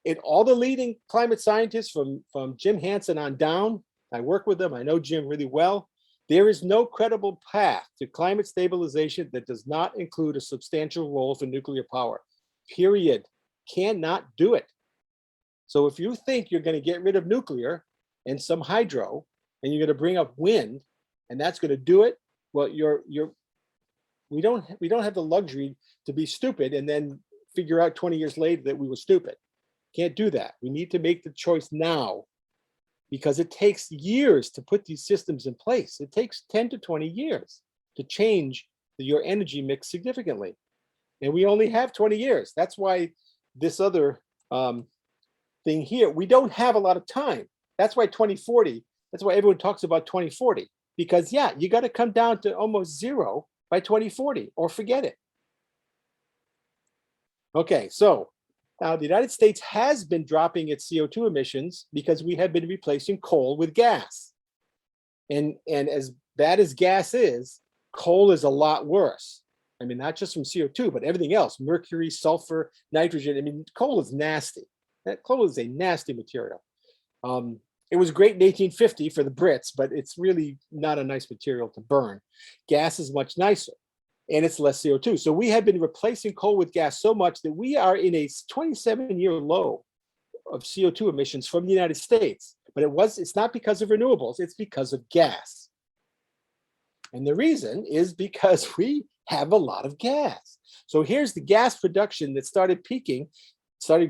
in all the leading climate scientists from Jim Hansen on down. I work with them. I know Jim really well. There is no credible path to climate stabilization that does not include a substantial role for nuclear power. Period. Cannot do it. So if you think you're going to get rid of nuclear and some hydro, and you're going to bring up wind, and that's going to do it, well, we don't have the luxury to be stupid and then figure out 20 years later that we were stupid. Can't do that. We need to make the choice now, because it takes years to put these systems in place. It takes 10 to 20 years to change your energy mix significantly. And we only have 20 years. That's why this other thing here, we don't have a lot of time. That's why 2040, that's why everyone talks about 2040, because yeah, you got to come down to almost zero by 2040 or forget it. Okay, so now the United States has been dropping its CO2 emissions because we have been replacing coal with gas. And as bad as gas is, coal is a lot worse. I mean, not just from CO2, but everything else, mercury, sulfur, nitrogen. I mean, coal is nasty. That coal is a nasty material. It was great in 1850 for the Brits, but it's really not a nice material to burn. Gas is much nicer, and it's less CO2. So we have been replacing coal with gas so much that we are in a 27-year low of CO2 emissions from the United States. But it's not because of renewables, it's because of gas. And the reason is because we have a lot of gas. So here's the gas production that started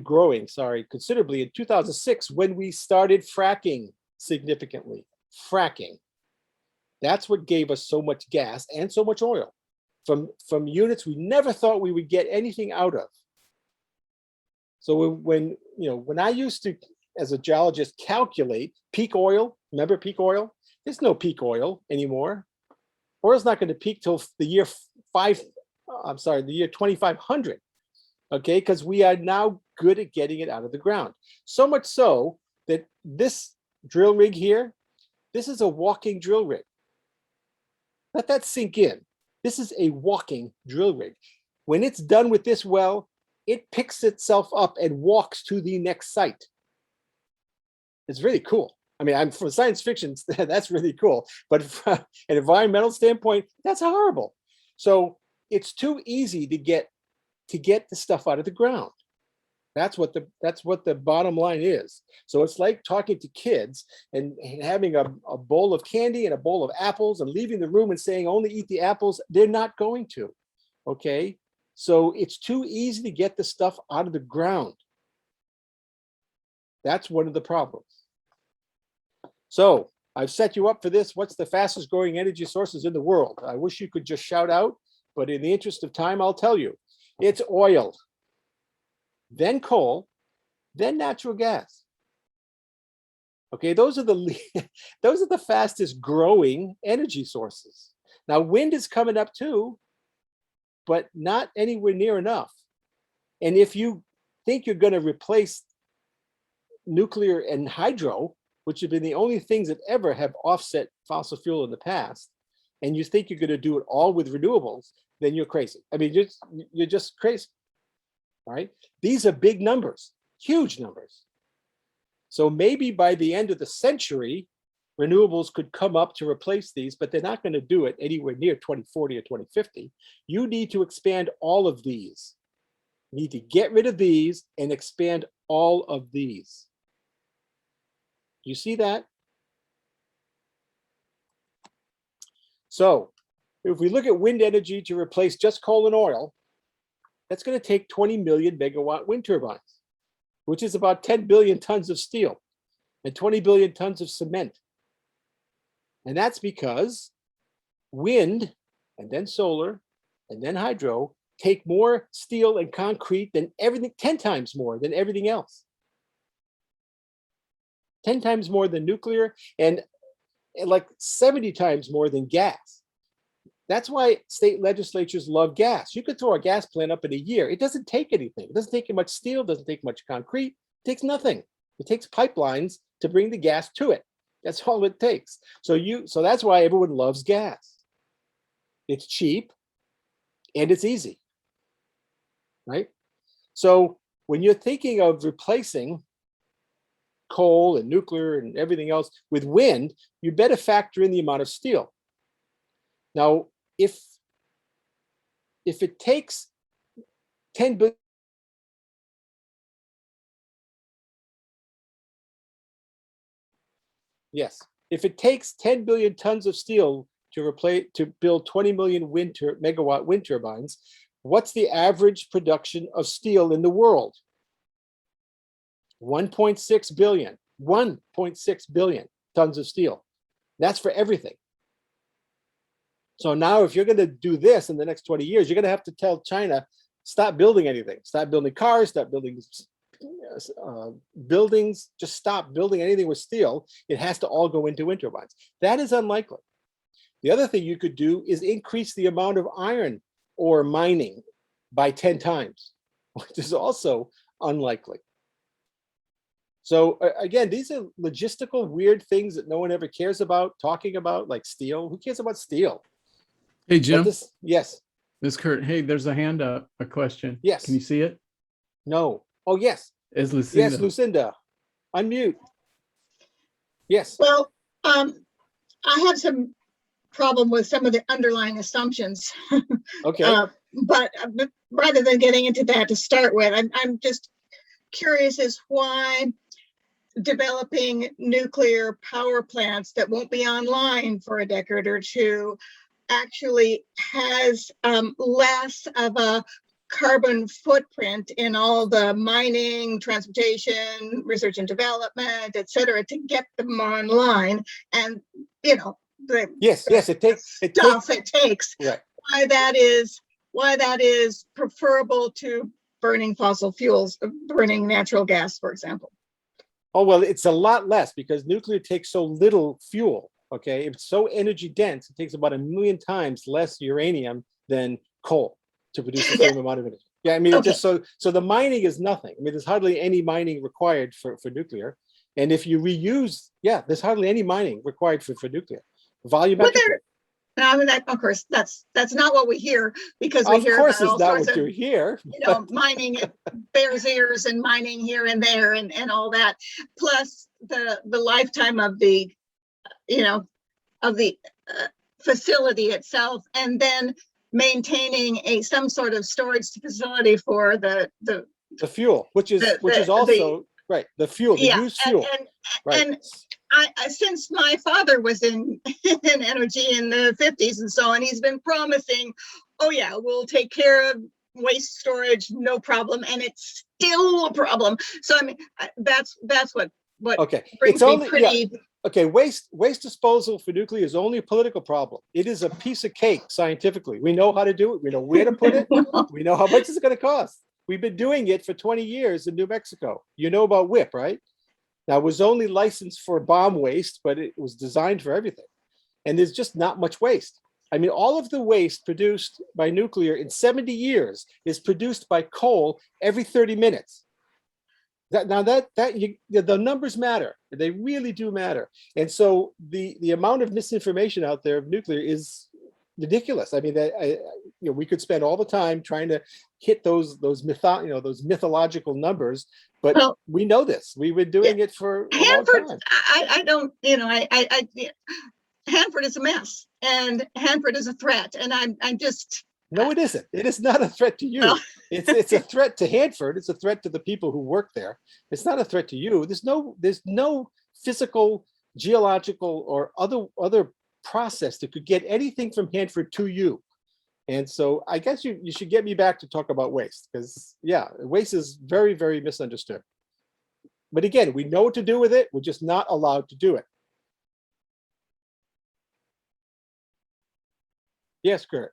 growing considerably in 2006 when we started fracking significantly. Fracking. That's what gave us so much gas and so much oil from units we never thought we would get anything out of. So when I used to, as a geologist, calculate peak oil, remember peak oil? There's no peak oil anymore. Oil's not going to peak till the year the year 2500. Okay, because we are now good at getting it out of the ground. So much so that this drill rig here, this is a walking drill rig. Let that sink in. This is a walking drill rig. When it's done with this well, it picks itself up and walks to the next site. It's really cool. I mean, for science fiction, that's really cool. But from an environmental standpoint, that's horrible. So it's too easy to get the stuff out of the ground. That's what the bottom line is. So it's like talking to kids and having a bowl of candy and a bowl of apples and leaving the room and saying only eat the apples. They're not going to. Okay. So it's too easy to get the stuff out of the ground. That's one of the problems. So I've set you up for this. What's the fastest growing energy sources in the world? I wish you could just shout out, but in the interest of time, I'll tell you. It's oil, then coal, then natural gas. Okay, those are the fastest growing energy sources. Now, wind is coming up too, but not anywhere near enough. And if you think you're going to replace nuclear and hydro, which have been the only things that ever have offset fossil fuel in the past, and you think you're going to do it all with renewables, then you're crazy. I mean, you're just crazy. All right. These are big numbers, huge numbers. So maybe by the end of the century, renewables could come up to replace these, but they're not going to do it anywhere near 2040 or 2050. You need to expand all of these. You need to get rid of these and expand all of these. You see that? So if we look at wind energy to replace just coal and oil, that's going to take 20 million megawatt wind turbines, which is about 10 billion tons of steel and 20 billion tons of cement. And that's because wind and then solar and then hydro take more steel and concrete than everything, 10 times more than everything else. 10 times more than nuclear and like 70 times more than gas. That's why state legislatures love gas. You could throw a gas plant up in a year. It doesn't take anything. It doesn't take much steel, doesn't take much concrete. It takes nothing. It takes pipelines to bring the gas to it. That's all it takes. So that's why everyone loves gas. It's cheap and it's easy, right? So when you're thinking of replacing coal and nuclear and everything else with wind, you better factor in the amount of steel. Now, if it takes 10 billion, yes, if it takes 10 billion tons of steel to build 20 million megawatt wind turbines, what's the average production of steel in the world? 1.6 billion, 1.6 billion tons of steel. That's for everything. So now if you're going to do this in the next 20 years, you're going to have to tell China, stop building anything. Stop building cars, stop building buildings, just stop building anything with steel. It has to all go into wind turbines. That is unlikely. The other thing you could do is increase the amount of iron ore mining by 10 times, which is also unlikely. So again, these are logistical weird things that no one ever cares about talking about, like steel. Who cares about steel? Hey, Jim. Yes. This Kurt. Hey, there's a hand up, a question. Yes. Can you see it? No. Oh, yes. Is Lucinda? Yes, Lucinda. Unmute. Yes. Well, I have some problem with some of the underlying assumptions. Okay. But rather than getting into that to start with, I'm just curious as why developing nuclear power plants that won't be online for a decade or two actually has less of a carbon footprint in all the mining, transportation, research and development, et cetera, to get them online. And, you know, yes, it takes stuff it takes. Right. Why that is preferable to burning fossil fuels, burning natural gas, for example. Oh, well, it's a lot less because nuclear takes so little fuel. Okay, it's so energy dense, it takes about 1,000,000 times less uranium than coal to produce the same amount of energy. Yeah, I mean, it's just so the mining is nothing. I mean, there's hardly any mining required for nuclear. And if you reuse, yeah, there's hardly any mining required for nuclear. Volumetric. I mean, that, of course, that's not what we hear, because we Of hear course, about it's all not sorts what of, you hear. mining at Bears Ears and mining here and there and all that. Plus the lifetime of the, of the facility itself, and then maintaining some sort of storage facility for the fuel, which is also right. The fuel, the used fuel. Right. And I since my father was in energy in the 50s and so on, he's been promising, oh yeah, we'll take care of waste storage, no problem, and it's still a problem. So I mean, that's what okay. brings It's only me pretty. Yeah. Okay, waste disposal for nuclear is only a political problem. It is a piece of cake scientifically. We know how to do it. We know where to put it. We know how much it's going to cost. We've been doing it for 20 years in New Mexico. You know about WIP, right? Now, it was only licensed for bomb waste, but it was designed for everything. And there's just not much waste. I mean, all of the waste produced by nuclear in 70 years is produced by coal every 30 minutes. The numbers matter. They really do matter. And so the amount of misinformation out there of nuclear is ridiculous. I mean, we could spend all the time trying to hit those mythological numbers, but we know this. We've been doing it for a long time. Hanford is a mess, and Hanford is a threat, and I'm just. No, it isn't. It is not a threat to you. Well, it's a threat to Hanford. It's a threat to the people who work there. It's not a threat to you. There's no physical, geological, or other process that could get anything from Hanford to you. And so I guess you should get me back to talk about waste, because waste is very, very misunderstood. But again, we know what to do with it. We're just not allowed to do it. Yes, Kurt.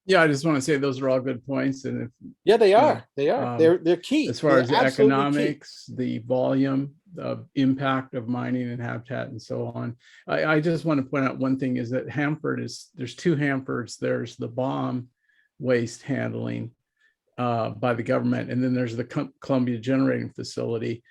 Yeah, I just want to say those are all good points, and they are. They're key as far as the economics, the volume, the impact of mining and habitat, and so on. I just want to point out one thing is that there's two Hanfords. There's the bomb waste handling by the government, and then there's the Columbia Generating Facility.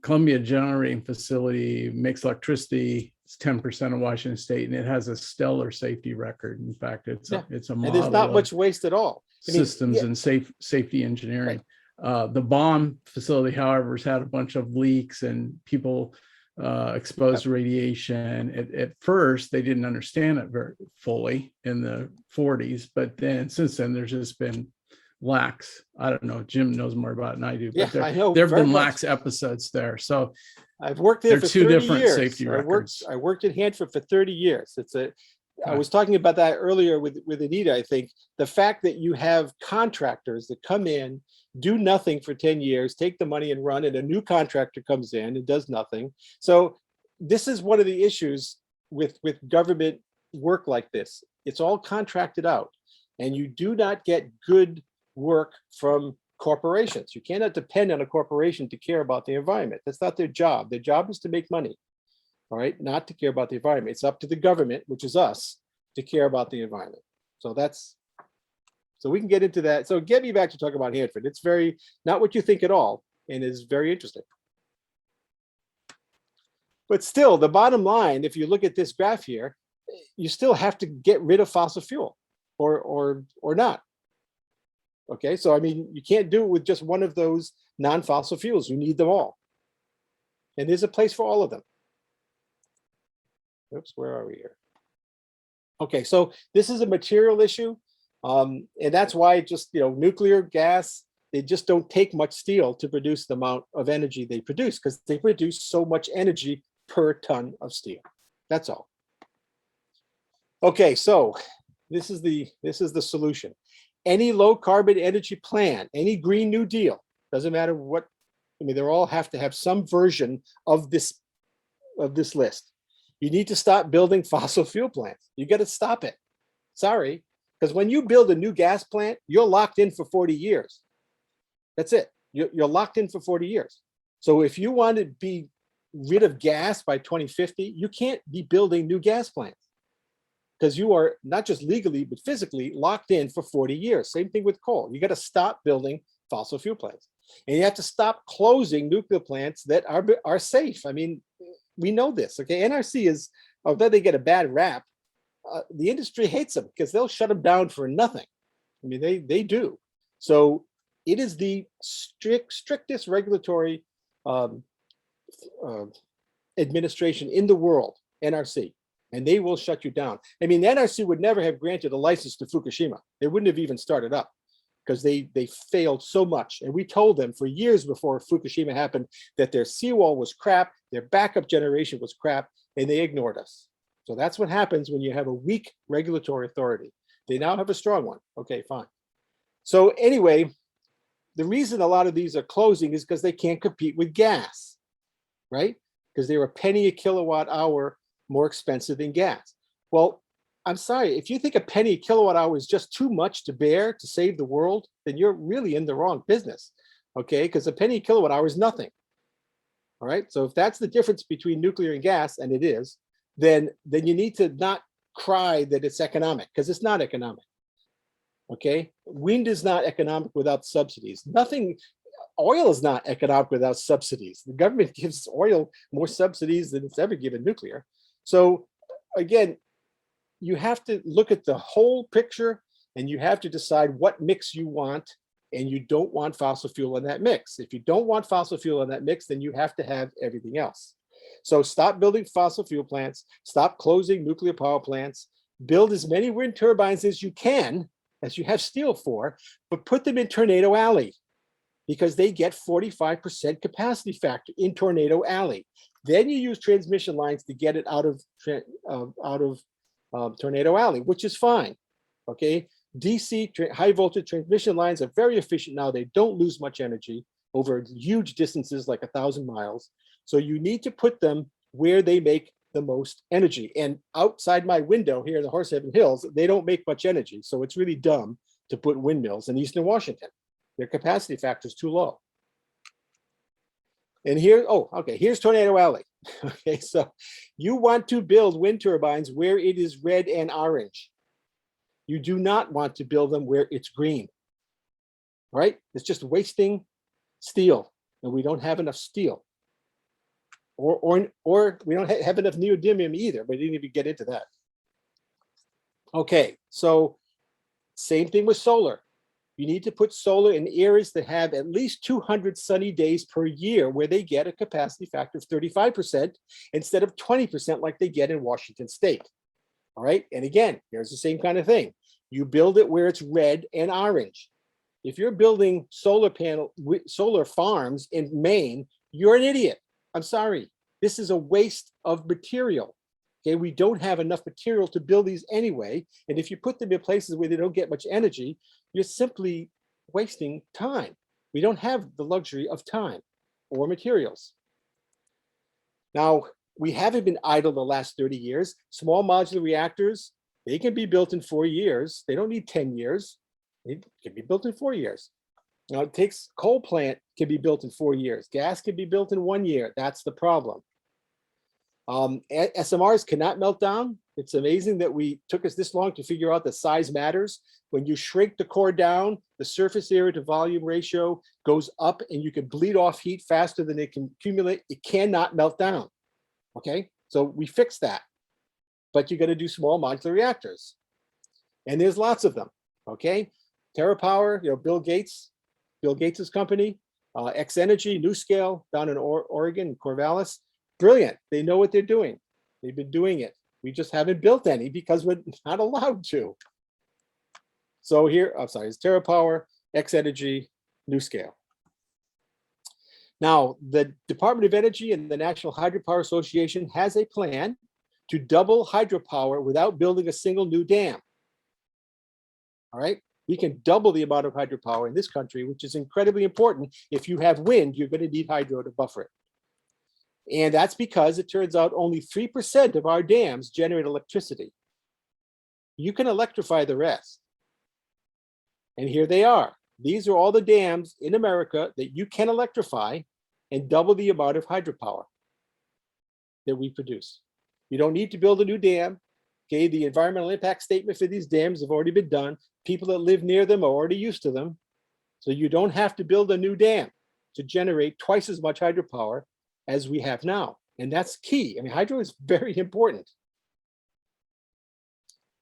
Columbia Generating Facility makes electricity. It's 10% of Washington State, and it has a stellar safety record. In fact, it's a model. And there's not much waste at all. Systems and safety engineering. Right. The bomb facility, however, has had a bunch of leaks and people exposed to radiation. At first, they didn't understand it very fully in the 40s, but then since then, there's just been lax. I don't know. Jim knows more about it than I do. But I know. There have been lax episodes there. So I've worked there for 30 years. Two different safety records. I worked at Hanford for 30 years. I was talking about that earlier with Anita. I think the fact that you have contractors that come in, do nothing for 10 years, take the money and run, and a new contractor comes in and does nothing. So this is one of the issues with government work like this. It's all contracted out, and you do not get good work from corporations. You cannot depend on a corporation to care about the environment. That's not their job. Their job is to make money, all right, not to care about the environment. It's up to the government, which is us, to care about the environment. So we can get into that. So get me back to talk about Hanford. It's very, not what you think at all, and is very interesting. But still, the bottom line, if you look at this graph here, you still have to get rid of fossil fuel or not. Okay, so I mean, you can't do it with just one of those non-fossil fuels. You need them all. And there's a place for all of them. Oops, where are we here? Okay, so this is a material issue. And that's why just, nuclear, gas, they just don't take much steel to produce the amount of energy they produce, because they produce so much energy per ton of steel. That's all. Okay, so this is the solution. Any low carbon energy plan, any Green New Deal, doesn't matter what, they all have to have some version of this list. You need to stop building fossil fuel plants. You got to stop it. Sorry, because when you build a new gas plant, you're locked in for 40 years. That's it. You're locked in for 40 years. So if you want to be rid of gas by 2050, you can't be building new gas plants because you are not just legally, but physically locked in for 40 years. Same thing with coal. You got to stop building fossil fuel plants. And you have to stop closing nuclear plants that are safe. I mean, we know this, okay? NRC is, although they get a bad rap, the industry hates them because they'll shut them down for nothing. I mean, they do. So it is the strictest regulatory administration in the world, NRC, and they will shut you down. I mean, the NRC would never have granted a license to Fukushima. They wouldn't have even started up because they failed so much. And we told them for years before Fukushima happened that their seawall was crap, their backup generation was crap, and they ignored us. So that's what happens when you have a weak regulatory authority. They now have a strong one. Okay, fine. So anyway, the reason a lot of these are closing is because they can't compete with gas, right? Because they're a penny a kilowatt hour more expensive than gas. Well, I'm sorry, if you think a penny a kilowatt hour is just too much to bear to save the world, then you're really in the wrong business, okay? Because a penny a kilowatt hour is nothing, all right? So if that's the difference between nuclear and gas, and it is, then you need to not cry that it's economic, because it's not economic, okay? Wind is not economic without subsidies. Nothing, oil is not economic without subsidies. The government gives oil more subsidies than it's ever given nuclear. So again, you have to look at the whole picture and you have to decide what mix you want, and you don't want fossil fuel in that mix. If you don't want fossil fuel in that mix, then you have to have everything else. So stop building fossil fuel plants, stop closing nuclear power plants, build as many wind turbines as you can, as you have steel for, but put them in Tornado Alley because they get 45% capacity factor in Tornado Alley. Then you use transmission lines to get it out of Tornado Alley, which is fine, okay? DC high voltage transmission lines are very efficient now. They don't lose much energy over huge distances like 1,000 miles. So you need to put them where they make the most energy. And outside my window here in the Horsehaven Hills, they don't make much energy. So it's really dumb to put windmills in Eastern Washington. Their capacity factor is too low. And here, oh, okay, here's Tornado Alley. Okay, so you want to build wind turbines where it is red and orange. You do not want to build them where it's green, right? It's just wasting steel, and we don't have enough steel. Or we don't have enough neodymium either, but we didn't even get into that. Okay, so same thing with solar. You need to put solar in areas that have at least 200 sunny days per year where they get a capacity factor of 35% instead of 20% like they get in Washington State. All right, and again, here's the same kind of thing. You build it where it's red and orange. If you're building solar farms in Maine, you're an idiot. I'm sorry. This is a waste of material. Okay, we don't have enough material to build these anyway. And if you put them in places where they don't get much energy, you're simply wasting time. We don't have the luxury of time or materials. Now, we haven't been idle the last 30 years. Small modular reactors, they can be built in 4 years. They don't need 10 years. They can be built in 4 years. Now, it takes coal plant can be built in 4 years. Gas can be built in 1 year. That's the problem. SMRs cannot melt down. It's amazing that we took us this long to figure out that size matters. When you shrink the core down, the surface area to volume ratio goes up and you can bleed off heat faster than it can accumulate. It cannot melt down. Okay, so we fixed that. But you got to do small modular reactors. And there's lots of them. Okay, Terrapower, Bill Gates's company, X Energy, NuScale down in Oregon, Corvallis. Brilliant. They know what they're doing. They've been doing it. We just haven't built any because we're not allowed to. So here, I'm sorry, it's Terrapower, X Energy, NuScale. Now, the Department of Energy and the National Hydropower Association has a plan to double hydropower without building a single new dam. All right, we can double the amount of hydropower in this country, which is incredibly important. If you have wind, you're going to need hydro to buffer it. And that's because it turns out only 3% of our dams generate electricity. You can electrify the rest. And here they are. These are all the dams in America that you can electrify and double the amount of hydropower that we produce. You don't need to build a new dam. Okay, the environmental impact statement for these dams have already been done. People that live near them are already used to them. So you don't have to build a new dam to generate twice as much hydropower as we have now. And that's key. I mean, hydro is very important.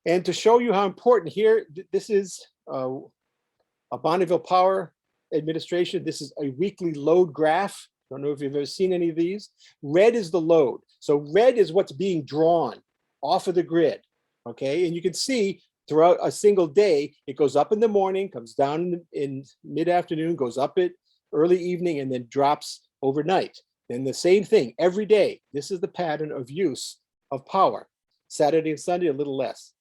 And to show you how important here, this is a Bonneville Power Administration. This is a weekly load graph. I don't know if you've ever seen any of these. Red is the load. So red is what's being drawn off of the grid, okay? And you can see throughout a single day, it goes up in the morning, comes down in mid-afternoon, goes up at early evening, and then drops overnight. And the same thing every day. This is the pattern of use of power. Saturday and Sunday, a little less.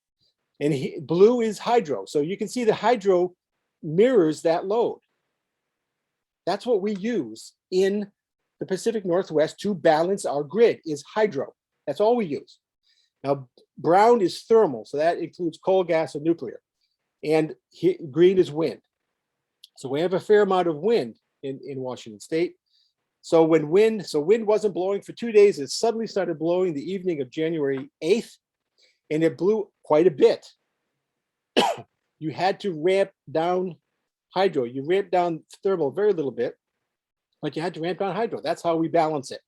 And blue is hydro. So you can see the hydro mirrors that load. That's what we use in the Pacific Northwest to balance our grid, is hydro. That's all we use. Now, brown is thermal, so that includes coal, gas, and nuclear. And green is wind. So we have a fair amount of wind in Washington State. So when wind wasn't blowing for 2 days, it suddenly started blowing the evening of January 8th, and it blew quite a bit. You had to ramp down hydro. You ramp down thermal very little bit, but you had to ramp down hydro. That's how we balance it.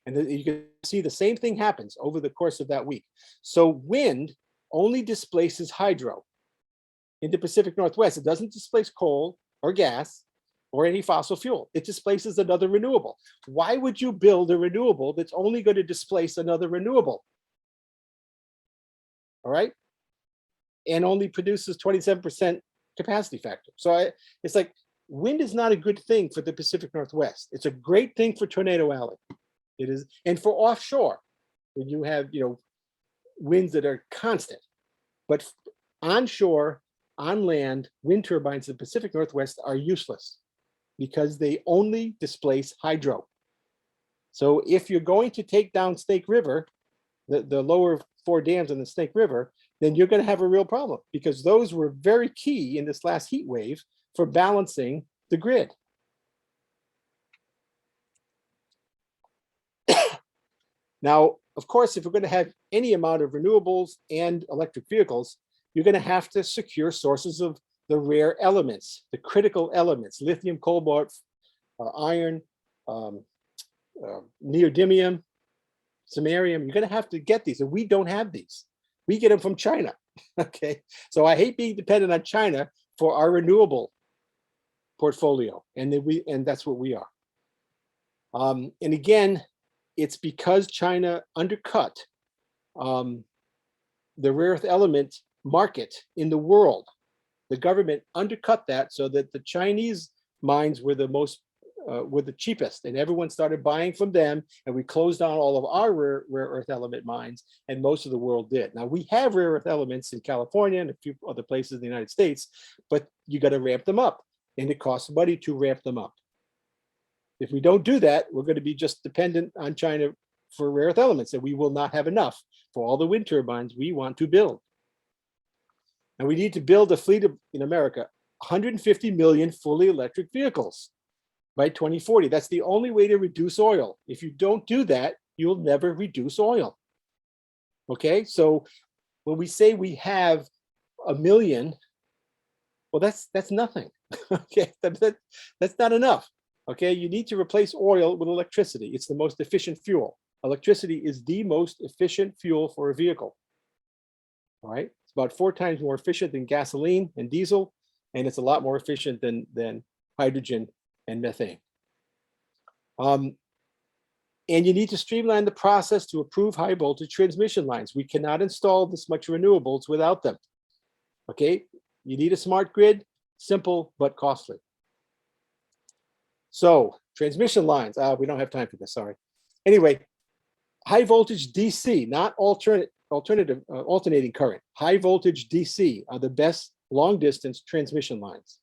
And then you can see the same thing happens over the course of that week. So wind only displaces hydro in the Pacific Northwest. It doesn't displace coal or gas or any fossil fuel. It displaces another renewable. Why would you build a renewable that's only going to displace another renewable? All right. And only produces 27% capacity factor. So it's like, wind is not a good thing for the Pacific Northwest. It's a great thing for Tornado Alley. It is, and for offshore, when you have, winds that are constant. But onshore, on land, wind turbines in the Pacific Northwest are useless because they only displace hydro. So if you're going to take down Snake River, the lower 4 dams in the Snake River, then you're going to have a real problem, because those were very key in this last heat wave for balancing the grid. Now, of course, if we're going to have any amount of renewables and electric vehicles, you're going to have to secure sources of the rare elements, the critical elements, lithium, cobalt, iron, neodymium, samarium. You're going to have to get these, and we don't have these. We get them from China. Okay, so I hate being dependent on China for our renewable portfolio, and that's what we are. And again, it's because China undercut the rare earth element market in the world. The government undercut that so that the Chinese mines were the cheapest, and everyone started buying from them, and we closed down all of our rare earth element mines, and most of the world did. Now we have rare earth elements in California and a few other places in the United States, but you got to ramp them up, and it costs money to ramp them up. If we don't do that, we're going to be just dependent on China for rare earth elements, and we will not have enough for all the wind turbines we want to build. And we need to build a fleet of, in America, 150 million fully electric vehicles by 2040. That's the only way to reduce oil. If you don't do that, you'll never reduce oil. Okay, so when we say we have 1 million, well, that's nothing. Okay, that's not enough. Okay, you need to replace oil with electricity. It's the most efficient fuel. Electricity is the most efficient fuel for a vehicle. All right, it's about 4 times more efficient than gasoline and diesel, and it's a lot more efficient than hydrogen and methane. And you need to streamline the process to approve high voltage transmission lines. We cannot install this much renewables without them. Okay, you need a smart grid, simple but costly. So transmission lines, we don't have time for this, sorry. Anyway, high voltage DC, not alternating current. High voltage DC are the best long distance transmission lines.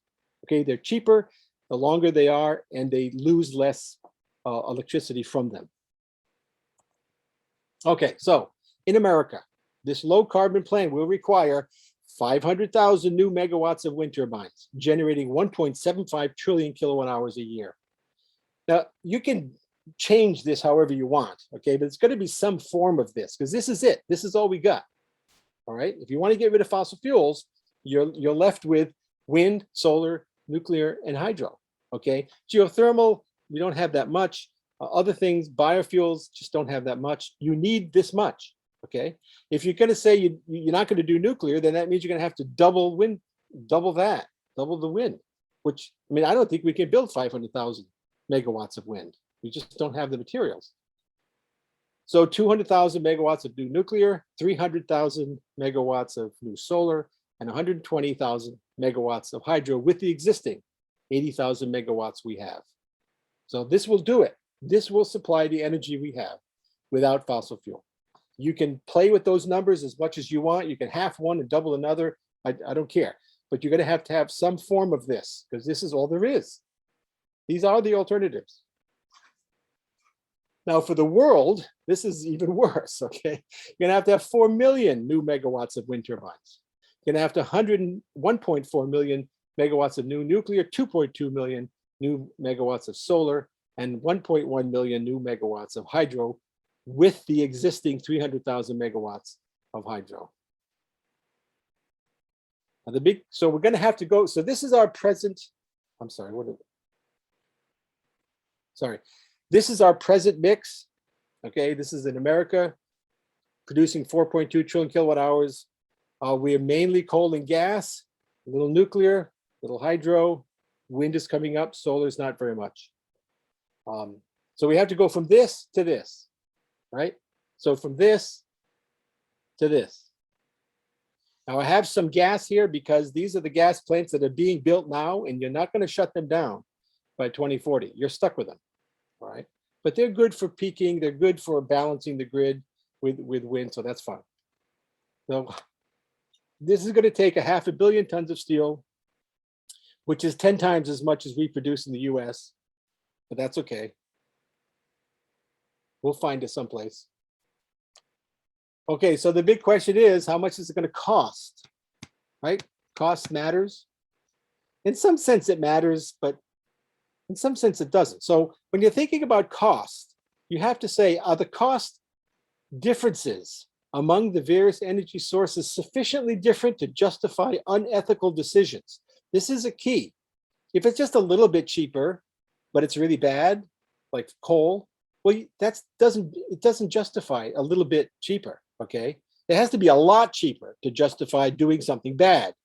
Okay, they're cheaper the longer they are, and they lose less electricity from them. Okay, so in America, this low carbon plan will require 500,000 new megawatts of wind turbines, generating 1.75 trillion kilowatt hours a year. Now, you can change this however you want, okay? But it's going to be some form of this, because this is it. This is all we got, all right? If you want to get rid of fossil fuels, you're left with wind, solar, nuclear, and hydro, okay? Geothermal, we don't have that much. Other things, biofuels, just don't have that much. You need this much, okay? If you're going to say you're not going to do nuclear, then that means you're going to have to double wind, double the wind, which, I mean, I don't think we can build 500,000 megawatts of wind. We just don't have the materials. So 200,000 megawatts of new nuclear, 300,000 megawatts of new solar, and 120,000 megawatts of hydro with the existing 80,000 megawatts we have. So this will do it. This will supply the energy we have without fossil fuel. You can play with those numbers as much as you want. You can half one and double another. I don't care. But you're going to have some form of this, because this is all there is. These are the alternatives. Now, for the world, this is even worse, okay? You're going to have 4 million new megawatts of wind turbines. You're going to have 1.4 million megawatts of new nuclear, 2.2 million new megawatts of solar, and 1.1 million new megawatts of hydro with the existing 300,000 megawatts of hydro. Now so we're going to have to go, so this is our present, I'm sorry, this is our present mix, okay? This is in America, producing 4.2 trillion kilowatt hours. We are mainly coal and gas, a little nuclear, a little hydro, wind is coming up, solar is not very much. So we have to go from this to this, right? So from this to this. Now I have some gas here because these are the gas plants that are being built now, and you're not going to shut them down by 2040. You're stuck with them. All right, but they're good for peaking. They're good for balancing the grid with wind, so that's fine. So this is going to take 500 million tons of steel, which is 10 times as much as we produce in the US, but that's okay. We'll find it someplace. Okay, so the big question is, how much is it going to cost, right? Cost matters. In some sense it matters, but in some sense it doesn't. So when you're thinking about cost, you have to say, are the cost differences among the various energy sources sufficiently different to justify unethical decisions? This is a key. If it's just a little bit cheaper, but it's really bad, like coal, well, it doesn't justify a little bit cheaper, okay? It has to be a lot cheaper to justify doing something bad,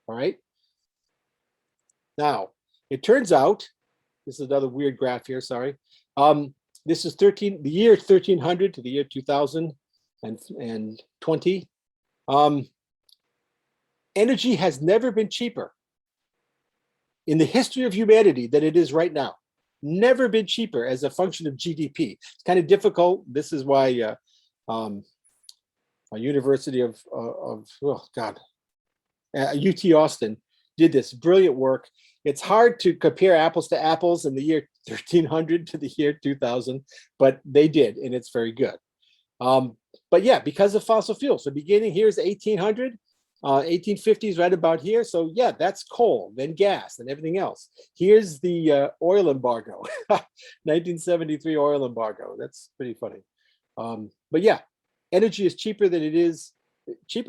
all right? Now, it turns out, this is another weird graph here, sorry. This is the year 1300 to the year 2020. Energy has never been cheaper in the history of humanity than it is right now. Never been cheaper as a function of GDP. It's kind of difficult. This is why a University of UT Austin did this brilliant work. It's hard to compare apples to apples in the year 1300 to the year 2000, but they did, and it's very good. But yeah, because of fossil fuels. So beginning here's 1800, 1850s right about here. So yeah, that's coal, then gas, and everything else. Here's the oil embargo, 1973 oil embargo. That's pretty funny. But yeah, energy is cheaper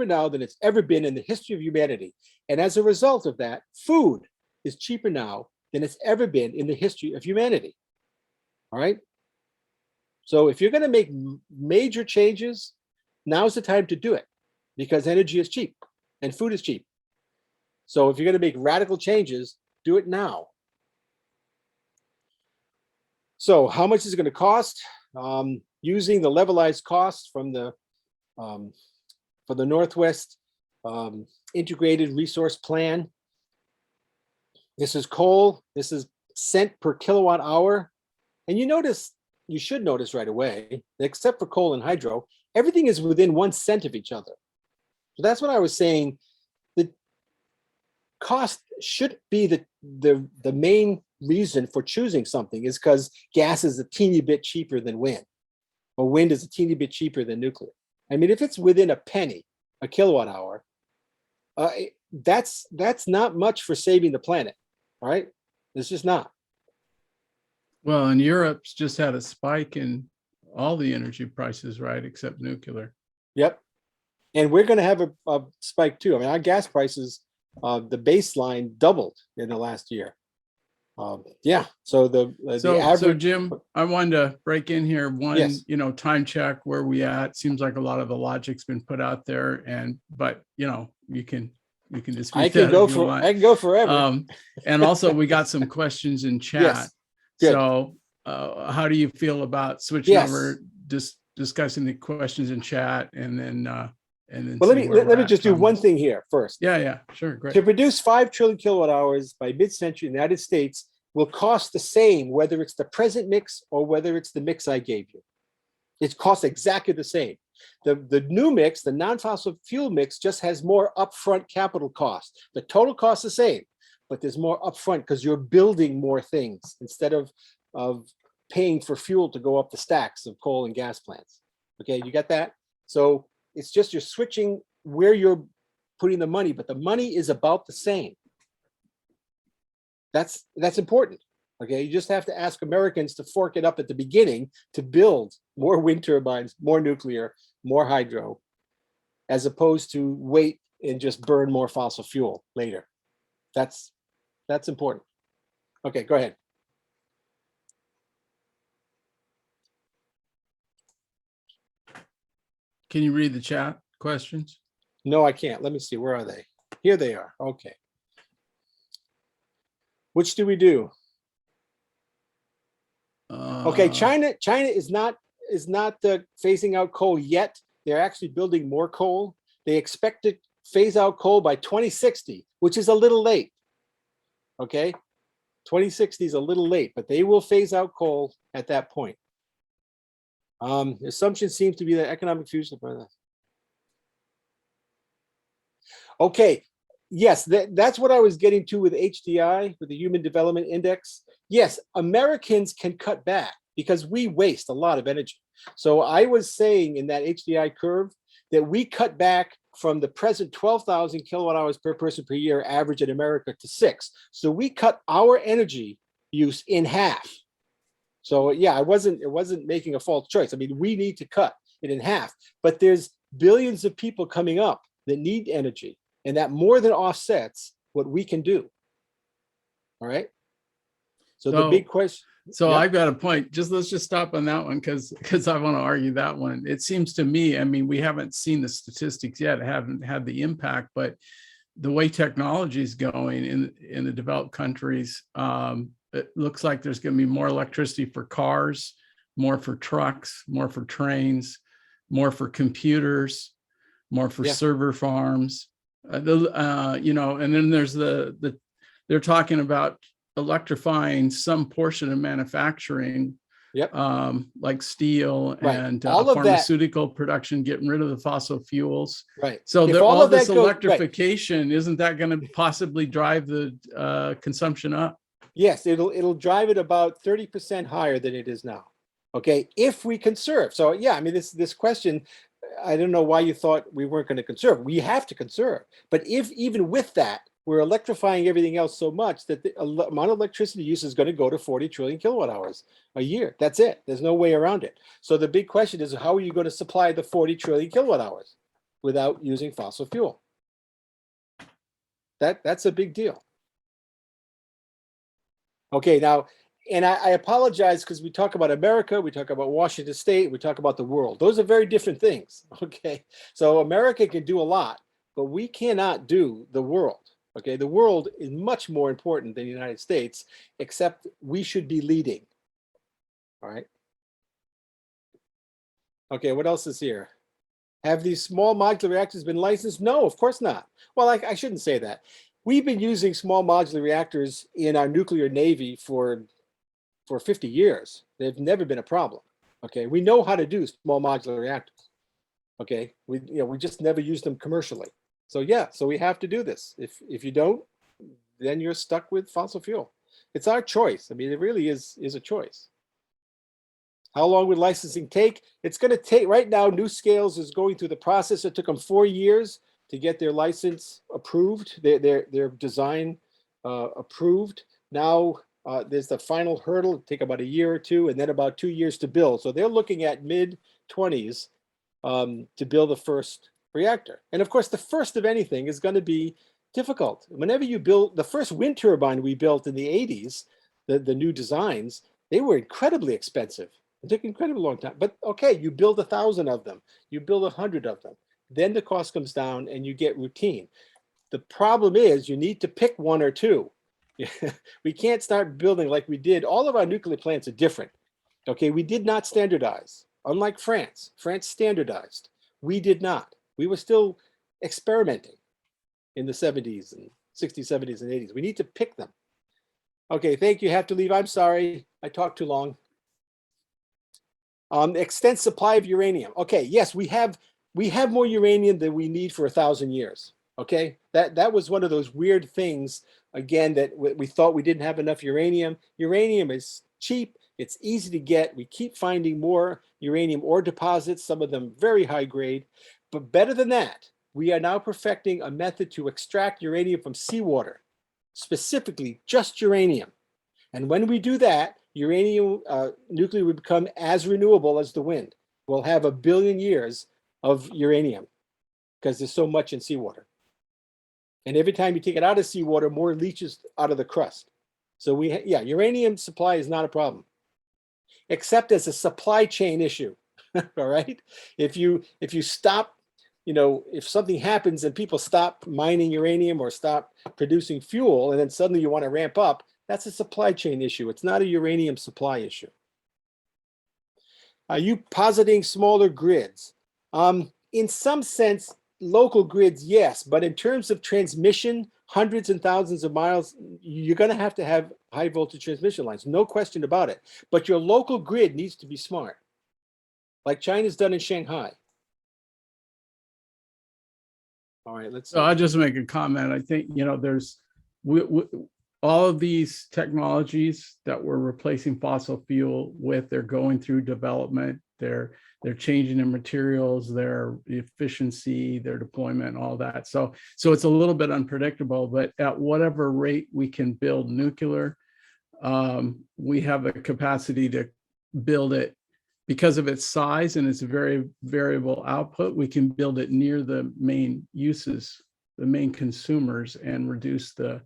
now than it's ever been in the history of humanity. And as a result of that, food is cheaper now than it's ever been in the history of humanity. All right. So if you're going to make major changes, now's the time to do it, because energy is cheap and food is cheap. So if you're going to make radical changes, do it now. So how much is it going to cost? Using the levelized costs from the for the Northwest Integrated Resource Plan. This is coal. This is cent per kilowatt hour. And you should notice right away, that except for coal and hydro, everything is within 1 cent of each other. So that's what I was saying. The cost should be the main reason for choosing something, is because gas is a teeny bit cheaper than wind, or wind is a teeny bit cheaper than nuclear. I mean, if it's within a penny a kilowatt hour, That's not much for saving the planet, all right? It's just not. Well, and Europe's just had a spike in all the energy prices, right? Except nuclear. Yep. And we're going to have a spike too. I mean, our gas prices, the baseline doubled in the last year. Yeah. So the average. So Jim, I wanted to break in here. One, Yes. Time check where we at. Seems like a lot of the logic's been put out there, but you can dispute I can that go if you for want. I can go forever. And also we got some questions in chat. Yes. Good. So how do you feel about switching Yes. over, discussing the questions in chat, and then Well, let me just do one thing. thing here first. Yeah, sure, great. To produce 5 trillion kilowatt hours by mid-century in the United States will cost the same, whether it's the present mix or whether it's the mix I gave you. It costs exactly the same. The new mix, the non-fossil fuel mix, just has more upfront capital cost. The total cost is the same, but there's more upfront because you're building more things instead of paying for fuel to go up the stacks of coal and gas plants. Okay, you got that? So it's just you're switching where you're putting the money, but the money is about the same. That's important. Okay, you just have to ask Americans to fork it up at the beginning to build more wind turbines, more nuclear, more hydro, as opposed to wait and just burn more fossil fuel later. That's important. Okay, go ahead. Can you read the chat questions? No, I can't. Let me see. Where are they? Here they are. Okay. Which do we do? Okay, China is not phasing out coal yet. They're actually building more coal. They expect to phase out coal by 2060, which is a little late. Okay, 2060 is a little late, but they will phase out coal at that point. The assumption seems to be that economic future. Okay, yes, that's what I was getting to with HDI, with the Human Development Index. Yes, Americans can cut back because we waste a lot of energy. So I was saying in that HDI curve that we cut back from the present 12,000 kilowatt hours per person per year average in America to 6. So we cut our energy use in half. So yeah, it wasn't making a false choice. I mean, we need to cut it in half, but there's billions of people coming up that need energy, and that more than offsets what we can do. All right. So the big question. So Yep. I've got a point. Let's just stop on that one because I want to argue that one. It seems to me, I mean, we haven't seen the statistics yet, haven't had the impact, but the way technology is going in the developed countries, it looks like there's going to be more electricity for cars, more for trucks, more for trains, more for computers, more for server farms. And then there's they're talking about electrifying some portion of manufacturing, like steel and pharmaceutical production, getting rid of the fossil fuels. Right. So all this electrification, isn't that going to possibly drive the consumption up? Yes, it'll drive it about 30% higher than it is now. Okay, if we conserve. So yeah, I mean, this question, I don't know why you thought we weren't going to conserve. We have to conserve. But if even with that, we're electrifying everything else so much that the amount of electricity use is going to go to 40 trillion kilowatt hours a year. That's it. There's no way around it. So the big question is, how are you going to supply the 40 trillion kilowatt hours without using fossil fuel? That's a big deal. Okay, now, and I apologize because we talk about America, we talk about Washington State, we talk about the world. Those are very different things, okay? So America can do a lot, but we cannot do the world, okay? The world is much more important than the United States, except we should be leading, all right? Okay, what else is here? Have these small modular reactors been licensed? No, of course not. Well, I shouldn't say that. We've been using small modular reactors in our nuclear navy for 50 years. They've never been a problem. Okay, we know how to do small modular reactors. Okay, we just never use them commercially. So yeah, so we have to do this. If you don't, then you're stuck with fossil fuel. It's our choice. I mean, it really is a choice. How long would licensing take? It's going to take, right now, NuScales is going through the process. It took them 4 years to get their license approved, their design approved. Now there's the final hurdle, it'll take about a year or two, and then about 2 years to build. So they're looking at mid-20s to build the first reactor. And of course, the first of anything is going to be difficult. Whenever you build the first wind turbine we built in the 80s, the new designs, they were incredibly expensive. It took an incredibly long time. But okay, you build 1,000 of them, you build 100 of them. Then the cost comes down and you get routine. The problem is you need to pick one or two. We can't start building like we did. All of our nuclear plants are different. Okay, we did not standardize. Unlike France, France standardized. We did not. We were still experimenting in the 70s and 60s, 70s, and 80s. We need to pick them. Okay, thank you. Have to leave. I'm sorry. I talked too long. Extent supply of uranium. Okay, yes, we have more uranium than we need for 1,000 years. Okay, that was one of those weird things, again, that we thought we didn't have enough uranium. Uranium is cheap, it's easy to get. We keep finding more uranium ore deposits, some of them very high grade. But better than that, we are now perfecting a method to extract uranium from seawater, specifically just uranium. And when we do that, uranium nuclear will become as renewable as the wind. We'll have 1 billion years of uranium because there's so much in seawater. And every time you take it out of seawater, more leaches out of the crust. So uranium supply is not a problem, except as a supply chain issue. All right. If you stop, if something happens and people stop mining uranium or stop producing fuel, and then suddenly you want to ramp up, that's a supply chain issue. It's not a uranium supply issue. Are you positing smaller grids? In some sense, local grids, yes, but in terms of transmission, hundreds and thousands of miles, you're going to have high voltage transmission lines, no question about it. But your local grid needs to be smart, like China's done in Shanghai. All right, let's see. So I'll just make a comment. I think, there's all of these technologies that we're replacing fossil fuel with, they're going through development. They're changing their materials, their efficiency, their deployment, all that. So it's a little bit unpredictable, but at whatever rate we can build nuclear, we have the capacity to build it because of its size and its very variable output. We can build it near the main uses, the main consumers, and reduce the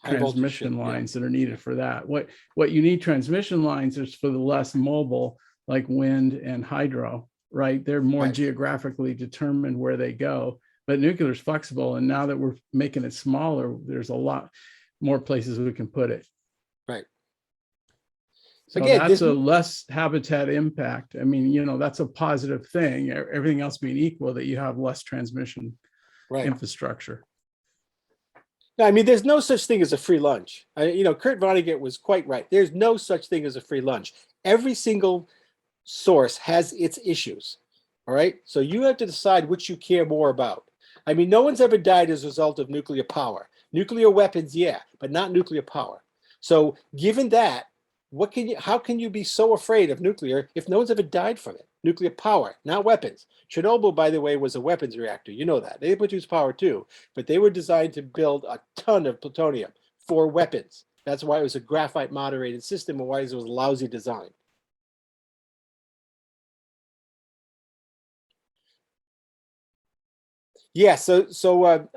transmission lines that are needed for that. What you need transmission lines is for the less mobile, like wind and hydro, right? They're more geographically determined where they go, but nuclear is flexible. And now that we're making it smaller, there's a lot more places we can put it. Right. So again, that's a less habitat impact. I mean, that's a positive thing. Everything else being equal, that you have less transmission infrastructure. No, I mean, there's no such thing as a free lunch. Kurt Vonnegut was quite right. There's no such thing as a free lunch. Every single source has its issues. All right. So you have to decide which you care more about. I mean, no one's ever died as a result of nuclear power. Nuclear weapons, yeah, but not nuclear power. So given that, how can you be so afraid of nuclear if no one's ever died from it? Nuclear power, not weapons. Chernobyl, by the way, was a weapons reactor. You know that. They produce power too, but they were designed to build a ton of plutonium for weapons. That's why it was a graphite moderated system and why it was a lousy design. Yeah, so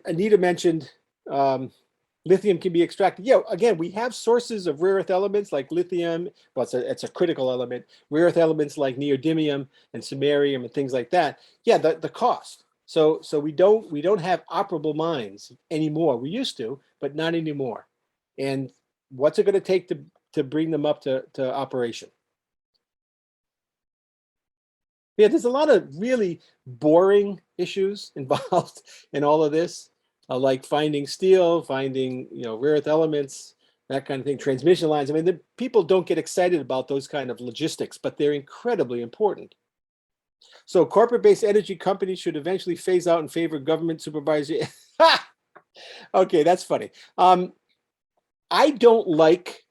Anita mentioned lithium can be extracted. Yeah, again, we have sources of rare earth elements like lithium. Well, it's a critical element. Rare earth elements like neodymium and samarium and things like that. Yeah, the cost. So we don't have operable mines anymore. We used to, but not anymore. And what's it going to take to bring them up to operation? Yeah, there's a lot of really boring issues involved in all of this, like finding steel, finding rare earth elements, that kind of thing, transmission lines. I mean, the people don't get excited about those kind of logistics, but they're incredibly important. So corporate-based energy companies should eventually phase out in favor of government supervisory. Okay, that's funny. I don't like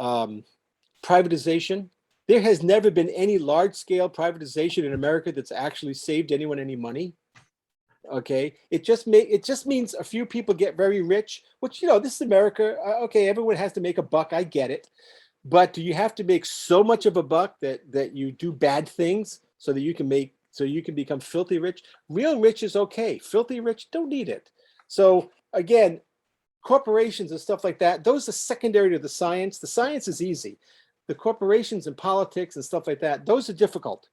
privatization. There has never been any large-scale privatization in America that's actually saved anyone any money. Okay, it just means a few people get very rich, which, you know, this is America. Okay, everyone has to make a buck. I get it. But do you have to make so much of a buck that you do bad things so that you can become filthy rich? Real rich is okay. Filthy rich, don't need it. So again, corporations and stuff like that, those are secondary to the science. The science is easy. The corporations and politics and stuff like that, those are difficult.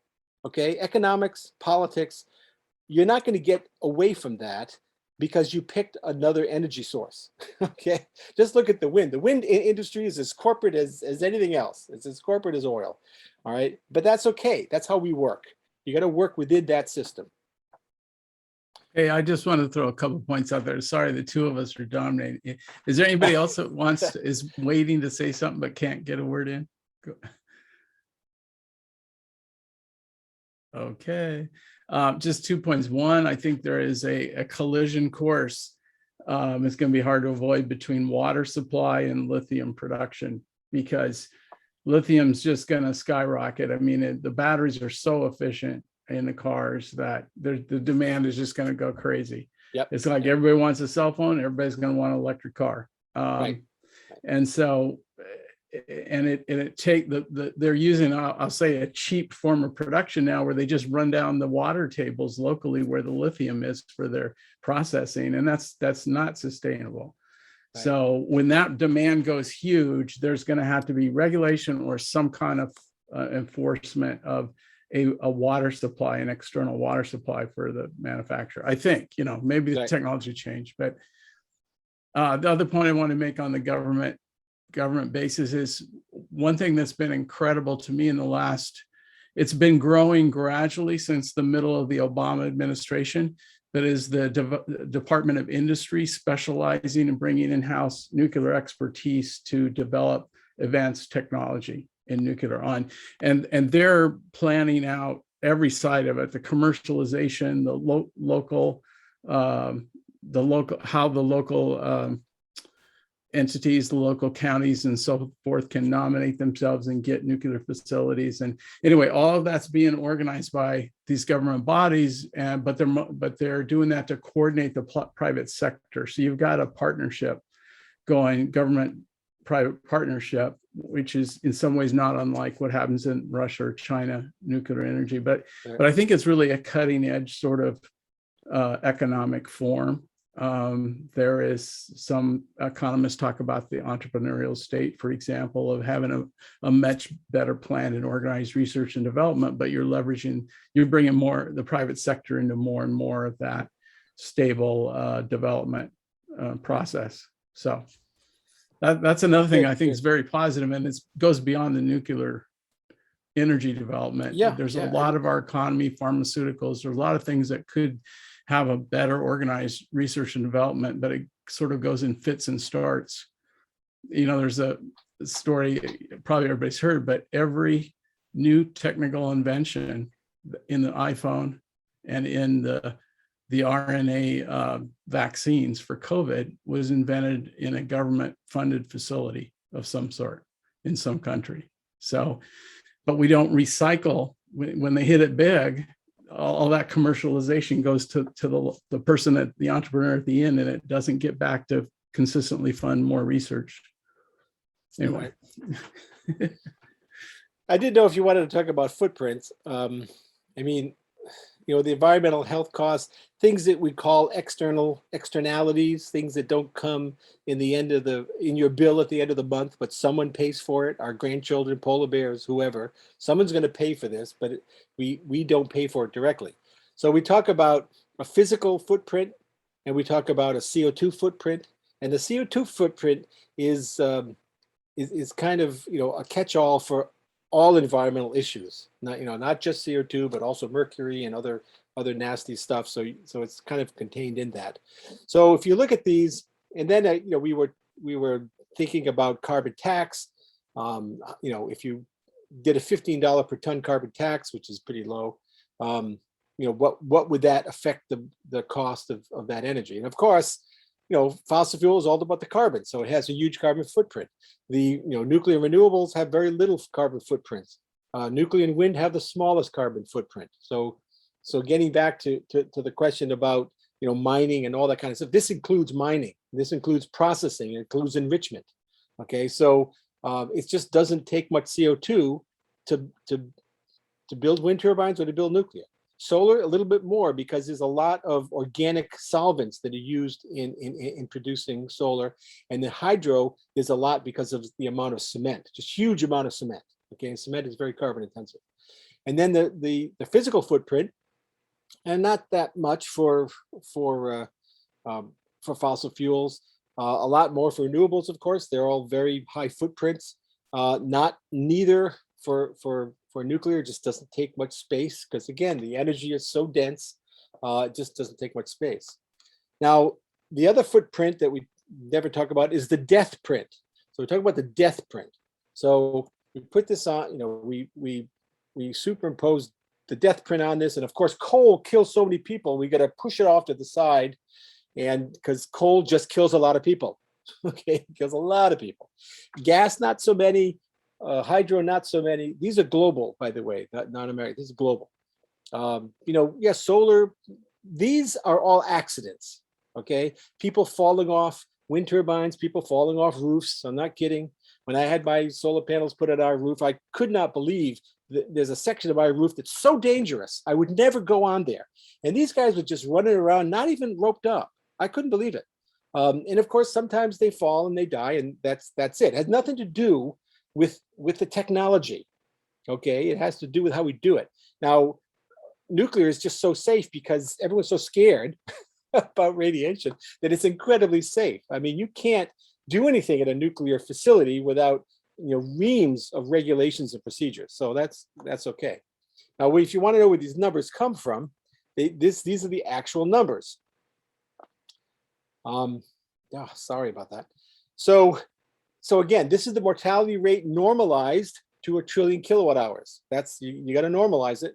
Okay, economics, politics, you're not going to get away from that because you picked another energy source. Okay, just look at the wind. The wind industry is as corporate as anything else. It's as corporate as oil. All right, but that's okay. That's how we work. You got to work within that system. Hey, I just want to throw a couple points out there. Sorry, the two of us are dominating. Is there anybody else that is waiting to say something but can't get a word in? Go. Okay, just 2 points. One, I think there is a collision course. It's going to be hard to avoid between water supply and lithium production, because lithium's just going to skyrocket. I mean, the batteries are so efficient in the cars that the demand is just going to go crazy. Yep. It's like everybody wants a cell phone, everybody's going to want an electric car. Right. And so, they're using, I'll say, a cheap form of production now, where they just run down the water tables locally where the lithium is for their processing, and that's not sustainable. Right. So when that demand goes huge, there's going to have to be regulation or some kind of enforcement of a water supply, an external water supply for the manufacturer. I think, you know, maybe the technology changed, but the other point I want to make on the government basis is one thing that's been incredible to me in the last, it's been growing gradually since the middle of the Obama administration, but is the Department of Industry specializing in bringing in-house nuclear expertise to develop advanced technology in nuclear on, and they're planning out every side of it, the commercialization, the local entities, the local counties and so forth can nominate themselves and get nuclear facilities. And anyway, all of that's being organized by these government bodies, but they're doing that to coordinate the private sector. So you've got a partnership going, government-private partnership, which is in some ways not unlike what happens in Russia or China, nuclear energy. But I think it's really a cutting edge sort of economic form. There is some economists talk about the entrepreneurial state, for example, of having a much better plan and organized research and development, but you're bringing more, the private sector into more and more of that stable development process. So that's another thing I think is very positive, and it goes beyond the nuclear energy development. Yeah, there's a lot of our economy, pharmaceuticals, there's a lot of things that could have a better organized research and development, but it sort of goes in fits and starts. You know, there's a story probably everybody's heard, but every new technical invention in the iPhone and in the RNA vaccines for COVID was invented in a government funded facility of some sort in some country. So, but we don't recycle when they hit it big. All that commercialization goes to the person, the entrepreneur at the end, and it doesn't get back to consistently fund more research. Anyway. I didn't know if you wanted to talk about footprints. I mean, you know, the environmental health costs, things that we call externalities, things that don't come in your bill at the end of the month, but someone pays for it, our grandchildren, polar bears, whoever, someone's going to pay for this, but we don't pay for it directly. So we talk about a physical footprint and we talk about a CO2 footprint, and the CO2 footprint is kind of, you know, a catch-all for all environmental issues, not just CO2, but also mercury and other nasty stuff. So it's kind of contained in that. So if you look at these, and then you know, we were thinking about carbon tax. You know, if you did a $15 per ton carbon tax, which is pretty low, you know, what would that affect the cost of that energy? And of course, you know, fossil fuel is all about the carbon, so it has a huge carbon footprint. Nuclear renewables have very little carbon footprints. Nuclear and wind have the smallest carbon footprint. So getting back to the question about mining and all that kind of stuff. This includes mining. This includes processing. It includes enrichment. Okay, so it just doesn't take much CO2 to build wind turbines or to build nuclear. Solar, a little bit more, because there's a lot of organic solvents that are used in producing solar. And the hydro, there's a lot because of the amount of cement, just huge amount of cement. Okay, and cement is very carbon intensive. And then the physical footprint, and not that much for fossil fuels, a lot more for renewables, of course. They're all very high footprints. Neither for nuclear, just doesn't take much space, because again, the energy is so dense, it just doesn't take much space. Now, the other footprint that we never talk about is the death print. So we talk about the death print. So we put this on, we superimpose the death print on this, and of course, coal kills so many people, we got to push it off to the side, and because coal just kills a lot of people. Okay, it kills a lot of people. Gas, not so many. Hydro, not so many. These are global, by the way, not American. This is global. Yes, solar. These are all accidents. Okay, people falling off wind turbines, people falling off roofs. I'm not kidding. When I had my solar panels put on our roof, I could not believe that there's a section of my roof that's so dangerous. I would never go on there. And these guys were just running around, not even roped up. I couldn't believe it. And of course, sometimes they fall and they die, and that's it. It has nothing to do with the technology. Okay, it has to do with how we do it. Now, nuclear is just so safe because everyone's so scared about radiation that it's incredibly safe. I mean, you can't do anything at a nuclear facility without reams of regulations and procedures. So that's okay. Now, if you want to know where these numbers come from, these are the actual numbers. Sorry about that. So again, this is the mortality rate normalized to 1 trillion kilowatt hours. That's, you got to normalize it,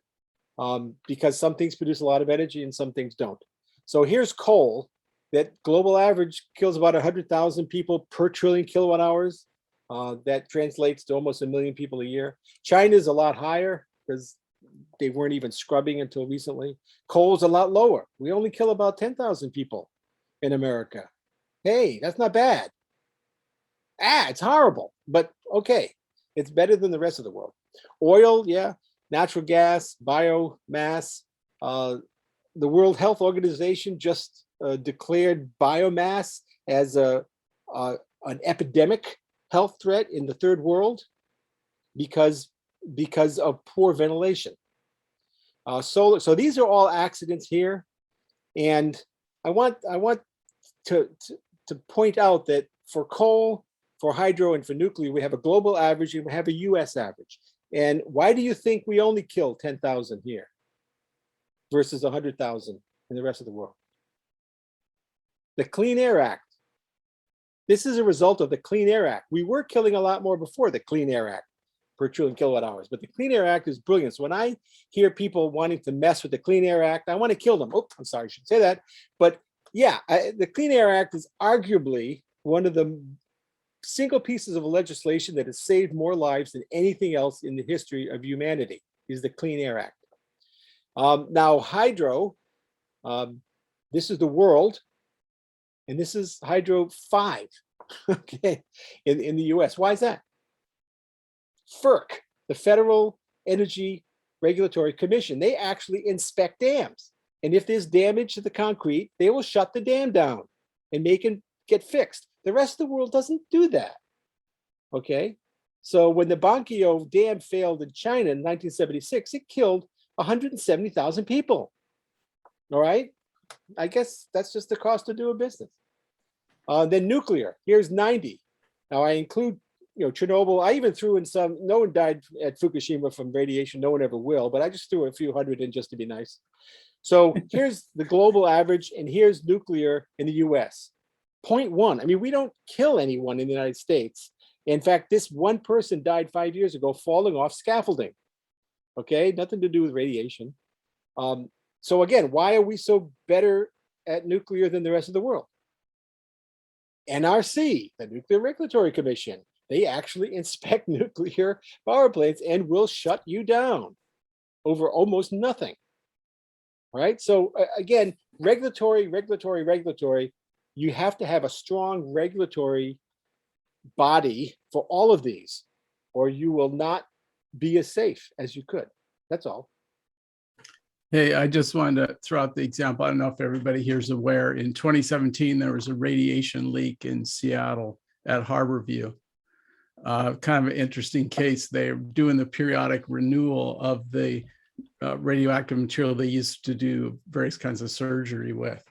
because some things produce a lot of energy and some things don't. So here's coal, that global average kills about 100,000 people per trillion kilowatt hours. That translates to almost 1 million people a year. China is a lot higher because they weren't even scrubbing until recently. Coal's a lot lower. We only kill about 10,000 people in America. Hey, that's not bad. It's horrible, but okay. It's better than the rest of the world. Oil, yeah, natural gas, biomass. The World Health Organization just declared biomass as an epidemic health threat in the third world because of poor ventilation. Solar. So these are all accidents here, and I want to point out that for coal, for hydro, and for nuclear, we have a global average and we have a US average. And why do you think we only kill 10,000 here versus 100,000 in the rest of the world? The Clean Air Act. This is a result of the Clean Air Act. We were killing a lot more before the Clean Air Act per trillion kilowatt hours, but the Clean Air Act is brilliant. So when I hear people wanting to mess with the Clean Air Act, I want to kill them. Oh, I'm sorry, I shouldn't say that. But yeah, the Clean Air Act is arguably one of the single pieces of legislation that has saved more lives than anything else in the history of humanity, is the Clean Air Act. Now, hydro, this is the world, and this is Hydro 5, okay, in the US. Why is that? FERC, the Federal Energy Regulatory Commission, they actually inspect dams. And if there's damage to the concrete, they will shut the dam down and make it get fixed. The rest of the world doesn't do that, okay? So when the Bankyo Dam failed in China in 1976, it killed 170,000 people, all right? I guess that's just the cost of doing business. Then nuclear, here's 90. Now I include, Chernobyl. I even threw in some, no one died at Fukushima from radiation, no one ever will, but I just threw a few hundred in just to be nice. So here's the global average, and here's nuclear in the US. 0.1. I mean, we don't kill anyone in the United States. In fact, this one person died 5 years ago falling off scaffolding. Okay, nothing to do with radiation. So again, why are we so better at nuclear than the rest of the world? NRC, the Nuclear Regulatory Commission, they actually inspect nuclear power plants and will shut you down over almost nothing. Right? So again, regulatory. You have to have a strong regulatory body for all of these, or you will not be as safe as you could. That's all. Hey, I just wanted to throw out the example. I don't know if everybody here is aware. In 2017, there was a radiation leak in Seattle at Harborview. Kind of an interesting case. They're doing the periodic renewal of the radioactive material they used to do various kinds of surgery with.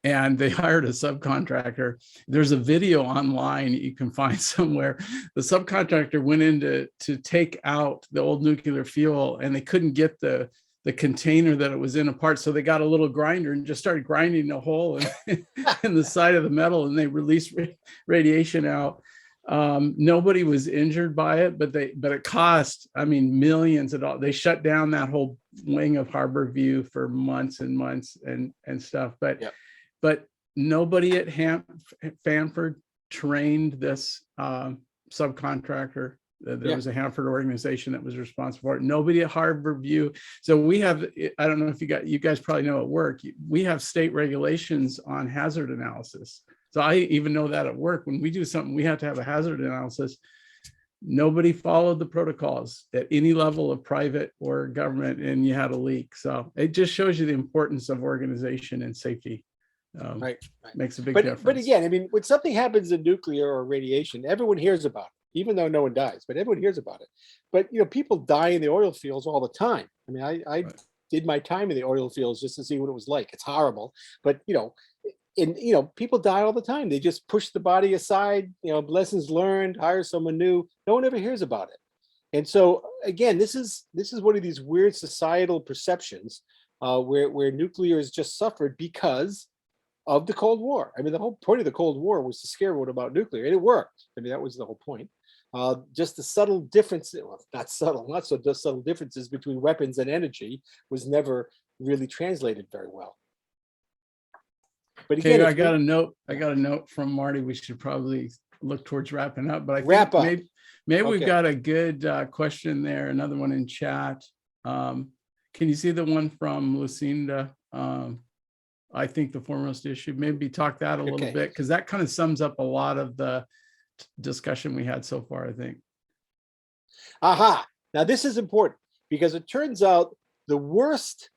And they hired a subcontractor. There's a video online you can find somewhere. The subcontractor went in to take out the old nuclear fuel, and they couldn't get the container that it was in apart. So they got a little grinder and just started grinding a hole in the side of the metal, and they released radiation out. Nobody was injured by it, but it cost, I mean, millions of dollars. They shut down that whole wing of Harborview for months and months and stuff. But yep. But nobody at Fanford trained this subcontractor. There was a Hanford organization that was responsible for it. Nobody at Harborview. So we have, I don't know if you guys probably know at work, we have state regulations on hazard analysis. So I even know that at work, when we do something, we have to have a hazard analysis. Nobody followed the protocols at any level of private or government, and you had a leak. So it just shows you the importance of organization and safety. Right. Makes a big difference. But again, I mean, when something happens in nuclear or radiation, everyone hears about it, even though no one dies, but everyone hears about it. But, people die in the oil fields all the time. I mean, I did my time in the oil fields just to see what it was like. It's horrible, but, people die all the time. They just push the body aside, lessons learned, hire someone new. No one ever hears about it. And so, again, this is one of these weird societal perceptions where nuclear has just suffered because of the Cold War. I mean, the whole point of the Cold War was to scare everyone about nuclear, and it worked. I mean, that was the whole point. Just the subtle difference, well, not so just subtle differences between weapons and energy was never really translated very well. But again, I got a note from Marty. We should probably look towards wrapping up, but I wrap up. Maybe we've got a good question there. Another one in chat. Can you see the one from Lucinda? I think the foremost issue, maybe talk that a little bit, because that kind of sums up a lot of the discussion we had so far, I think. Aha. Now this is important because it turns out the worst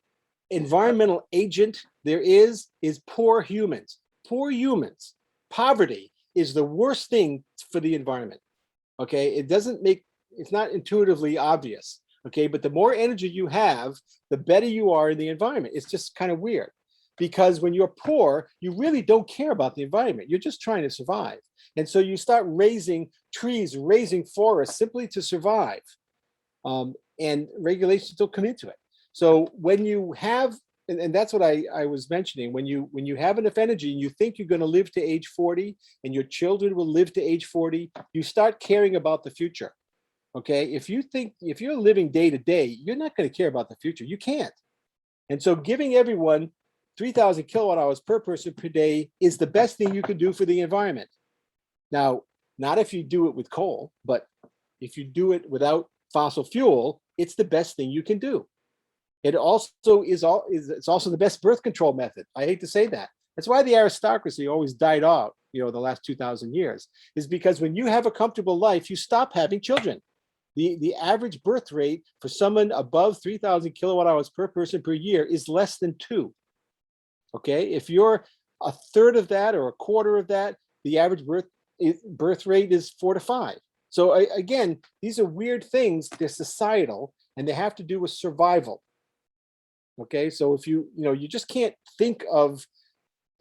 environmental agent there is poor humans. Poor humans. Poverty is the worst thing for the environment. Okay. It's not intuitively obvious. Okay. But the more energy you have, the better you are in the environment. It's just kind of weird. Because when you're poor, you really don't care about the environment. You're just trying to survive. And so you start raising trees, raising forests simply to survive. And regulations don't come into it. So when you have, and that's what I was mentioning, when you have enough energy and you think you're going to live to age 40 and your children will live to age 40, you start caring about the future. Okay. If you're living day to day, you're not going to care about the future. You can't. And so giving everyone 3,000 kilowatt hours per person per day is the best thing you can do for the environment. Now, not if you do it with coal, but if you do it without fossil fuel, it's the best thing you can do. It also it's also the best birth control method. I hate to say that. That's why the aristocracy always died out, the last 2,000 years, is because when you have a comfortable life, you stop having children. The average birth rate for someone above 3,000 kilowatt hours per person per year is less than 2. Okay, if you're a third of that or a quarter of that, the average birth rate is 4 to 5. So again, these are weird things. They're societal, and they have to do with survival. Okay, so if you just can't think of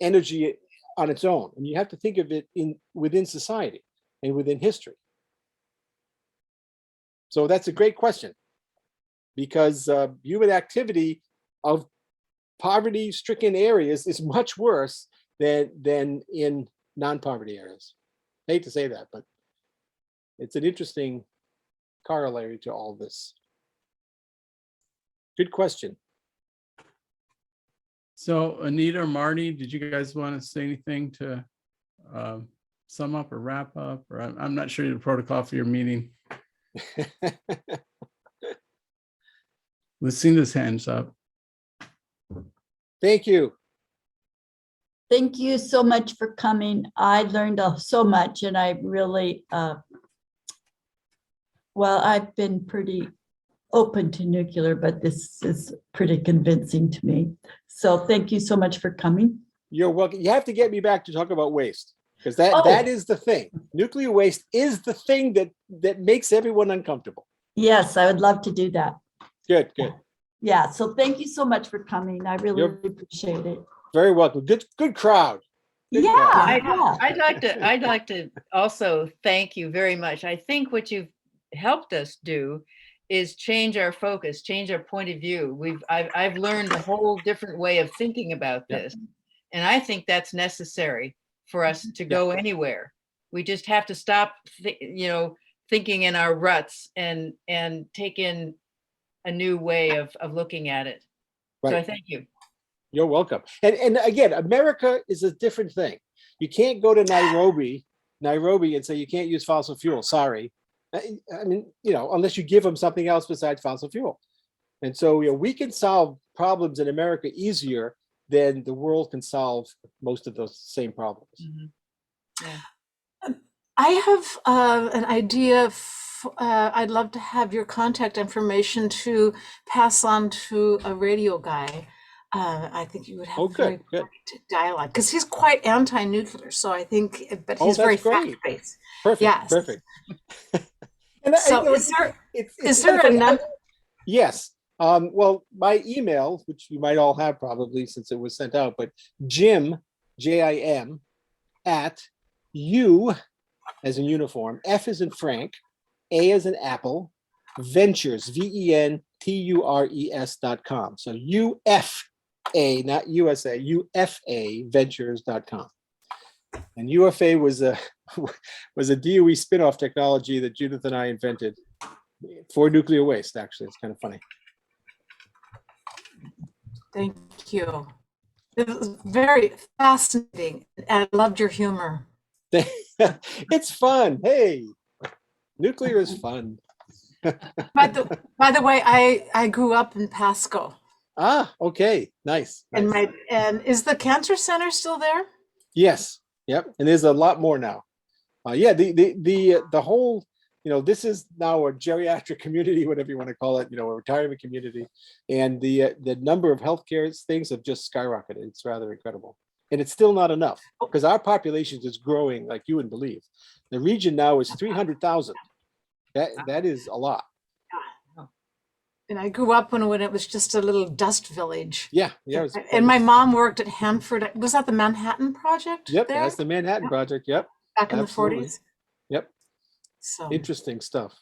energy on its own, and you have to think of it within society and within history. So that's a great question, because human activity of poverty-stricken areas is much worse than in non-poverty areas. I hate to say that, but it's an interesting corollary to all this. Good question. So Anita or Marty, did you guys want to say anything to sum up or wrap up? Or I'm not sure the protocol for your meeting. Lucinda's hands up. Thank you. Thank you so much for coming. I learned so much, and I really, well, I've been pretty open to nuclear, but this is pretty convincing to me. So thank you so much for coming. You're welcome. You have to get me back to talk about waste, because Oh. that is the thing. Nuclear waste is the thing that makes everyone uncomfortable. Yes, I would love to do that. Good. Yeah, so thank you so much for coming. I really You're- appreciate it. Very welcome. Good crowd. Good Yeah, crowd. yeah. I'd like to also thank you very much. I think what you've helped us do is change our focus, change our point of view. I've learned a whole different way of thinking about Yep. this. And I think that's necessary for us to go anywhere. We just have to stop, thinking in our ruts and take in a new way of looking at it. So I Right. thank you. You're welcome. And again, America is a different thing. You can't go to Nairobi and say you can't use fossil fuel. Sorry. I mean, unless you give them something else besides fossil fuel. And so, we can solve problems in America easier than the world can solve most of those same problems. Mhm. I have an idea. I'd love to have your contact information to pass on to a radio guy. I think you would have Oh, a very good. great dialogue because he's quite anti-nuclear. So I think, but Oh, he's very that's great. fact-based. Perfect. Yes. Perfect. And So is there funny. another? Yes. Well, my email, which you might all have probably since it was sent out, but Jim, Jim, at U as in uniform, F as in Frank, A as in Apple, Ventures, VENTURES.com. So UFA, not USA, UFA Ventures.com. And UFA was a DOE spinoff technology that Judith and I invented for nuclear waste. Actually, it's kind of funny. Thank you. It was very fascinating, and I loved your humor. It's fun. Hey, nuclear is fun. By the way, I grew up in Pasco, Ah, okay, nice. and nice. and is the cancer center still there? Yes, yep, and there's a lot more now. Yeah, the whole, this is now a geriatric community, whatever you want to call it, a retirement community, and the number of healthcare things have just skyrocketed. It's rather incredible, and it's still not enough because our population is growing like you wouldn't believe. The region now is 300,000. That is a lot. And I grew up when it was just a little dust village. Yeah, yeah. And my mom worked at Hanford. Was that the Manhattan Project? Yep, there? that's the Manhattan Project. Yep, Back in absolutely. the 40s. Yep. So Interesting stuff.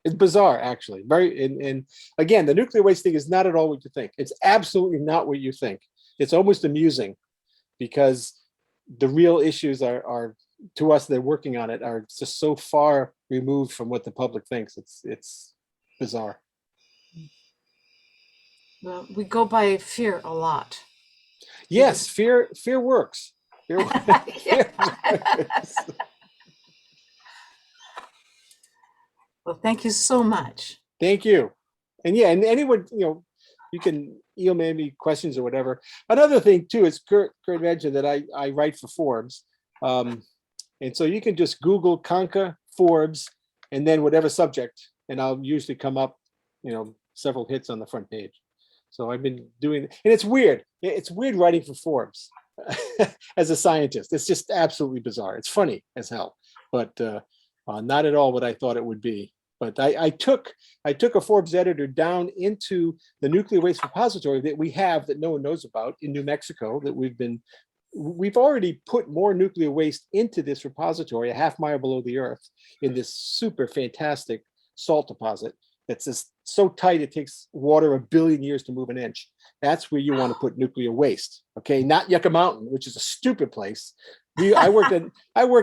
It's bizarre, actually. Very, and again, the nuclear waste thing is not at all what you think. It's absolutely not what you think. It's almost amusing because the real issues are to us, they're working on it, are just so far removed from what the public thinks. It's bizarre. well, we go by fear a lot. Yes, fear works. Fear works. Well, thank you so much. Thank you. And yeah, and anyone, you can email me questions or whatever. Another thing too is Kurt mentioned that I write for Forbes. And so you can just Google Conca Forbes and then whatever subject, and I'll usually come up, several hits on the front page. So I've been doing, and it's weird. It's weird writing for Forbes as a scientist. It's just absolutely bizarre. It's funny as hell, but not at all what I thought it would be. But I took a Forbes editor down into the nuclear waste repository that we have that no one knows about in New Mexico, that we've already put more nuclear waste into this repository a half mile below the earth in this super fantastic salt deposit that's just so tight it takes water 1 billion years to move an inch. That's where you want to put nuclear waste. Okay, not Yucca Mountain, which is a stupid place. I worked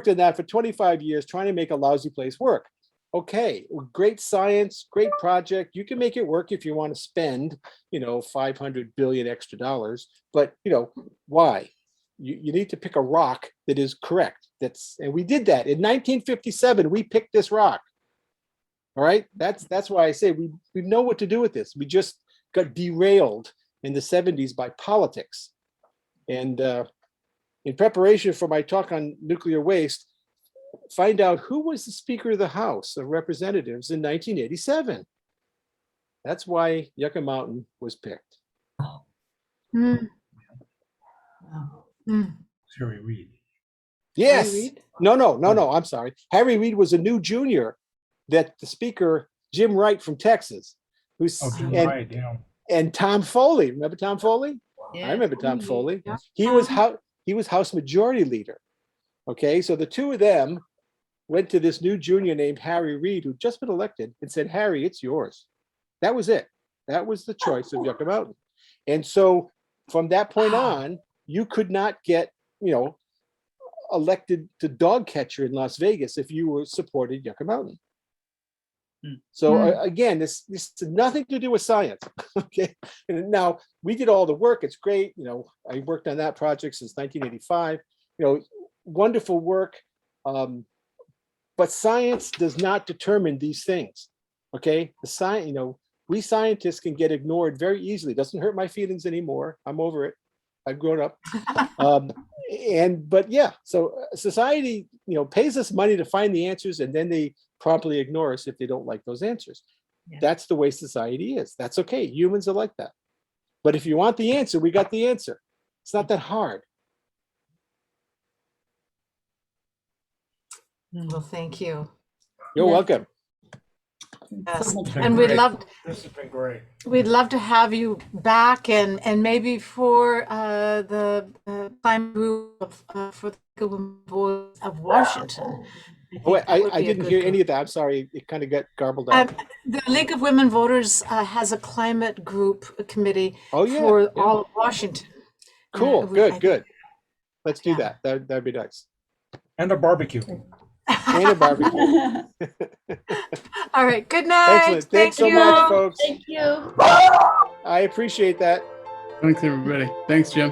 in that for 25 years trying to make a lousy place work. Okay, great science, great project. You can make it work if you want to spend, 500 billion extra dollars. But why? You need to pick a rock that is correct. And we did that in 1957. We picked this rock. All right, that's why I say we know what to do with this. We just got derailed in the 70s by politics, and in preparation for my talk on nuclear waste, find out who was the Speaker of the House of Representatives in 1987. That's why Yucca Mountain was picked. Mm, Wow. mm. Harry Reid. Yes. Reid? No. I'm sorry. Harry Reid was a new junior that the Speaker, Jim Wright from Texas, who's Oh, Jim and, Wright, yeah. and Tom Foley. Remember Tom Foley? I Yeah. remember Tom Yeah. Foley. He was House Majority Leader. Okay, so the two of them went to this new junior named Harry Reid, who'd just been elected, and said, "Harry, it's yours." That was it. That was the choice of Yucca Mountain. And so from that point on, you could not get, elected to dog catcher in Las Vegas if you were supported Yucca Mountain. So again, this has nothing to do with science. Okay. And now we did all the work. It's great. I worked on that project since 1985. Wonderful work. But science does not determine these things. Okay. The science, we scientists can get ignored very easily. It doesn't hurt my feelings anymore. I'm over it. I've grown up. But yeah, so society, pays us money to find the answers, and then they promptly ignore us if they don't like those answers. Yeah. That's the way society is. That's okay. Humans are like that. But if you want the answer, we got the answer. It's not that hard. Well, thank you. You're Yeah. welcome. Yes. So much And fun. This has been great. we'd love to have you back and maybe for the climate group for the League of Women Voters of Washington. Oh, think that would I be a didn't good hear group. any of that. I'm sorry. It kind of got garbled up. The League of Women Voters has a climate group committee Oh, yeah, for yeah. all of Washington. Cool. I Good, think- good. Let's do Yeah. that. That'd be nice. And a barbecue. And a barbecue. All right. Good night. Excellent. Thanks so Thank much, you. folks. Thank you. I appreciate that. Thanks, everybody. Thanks, Jim.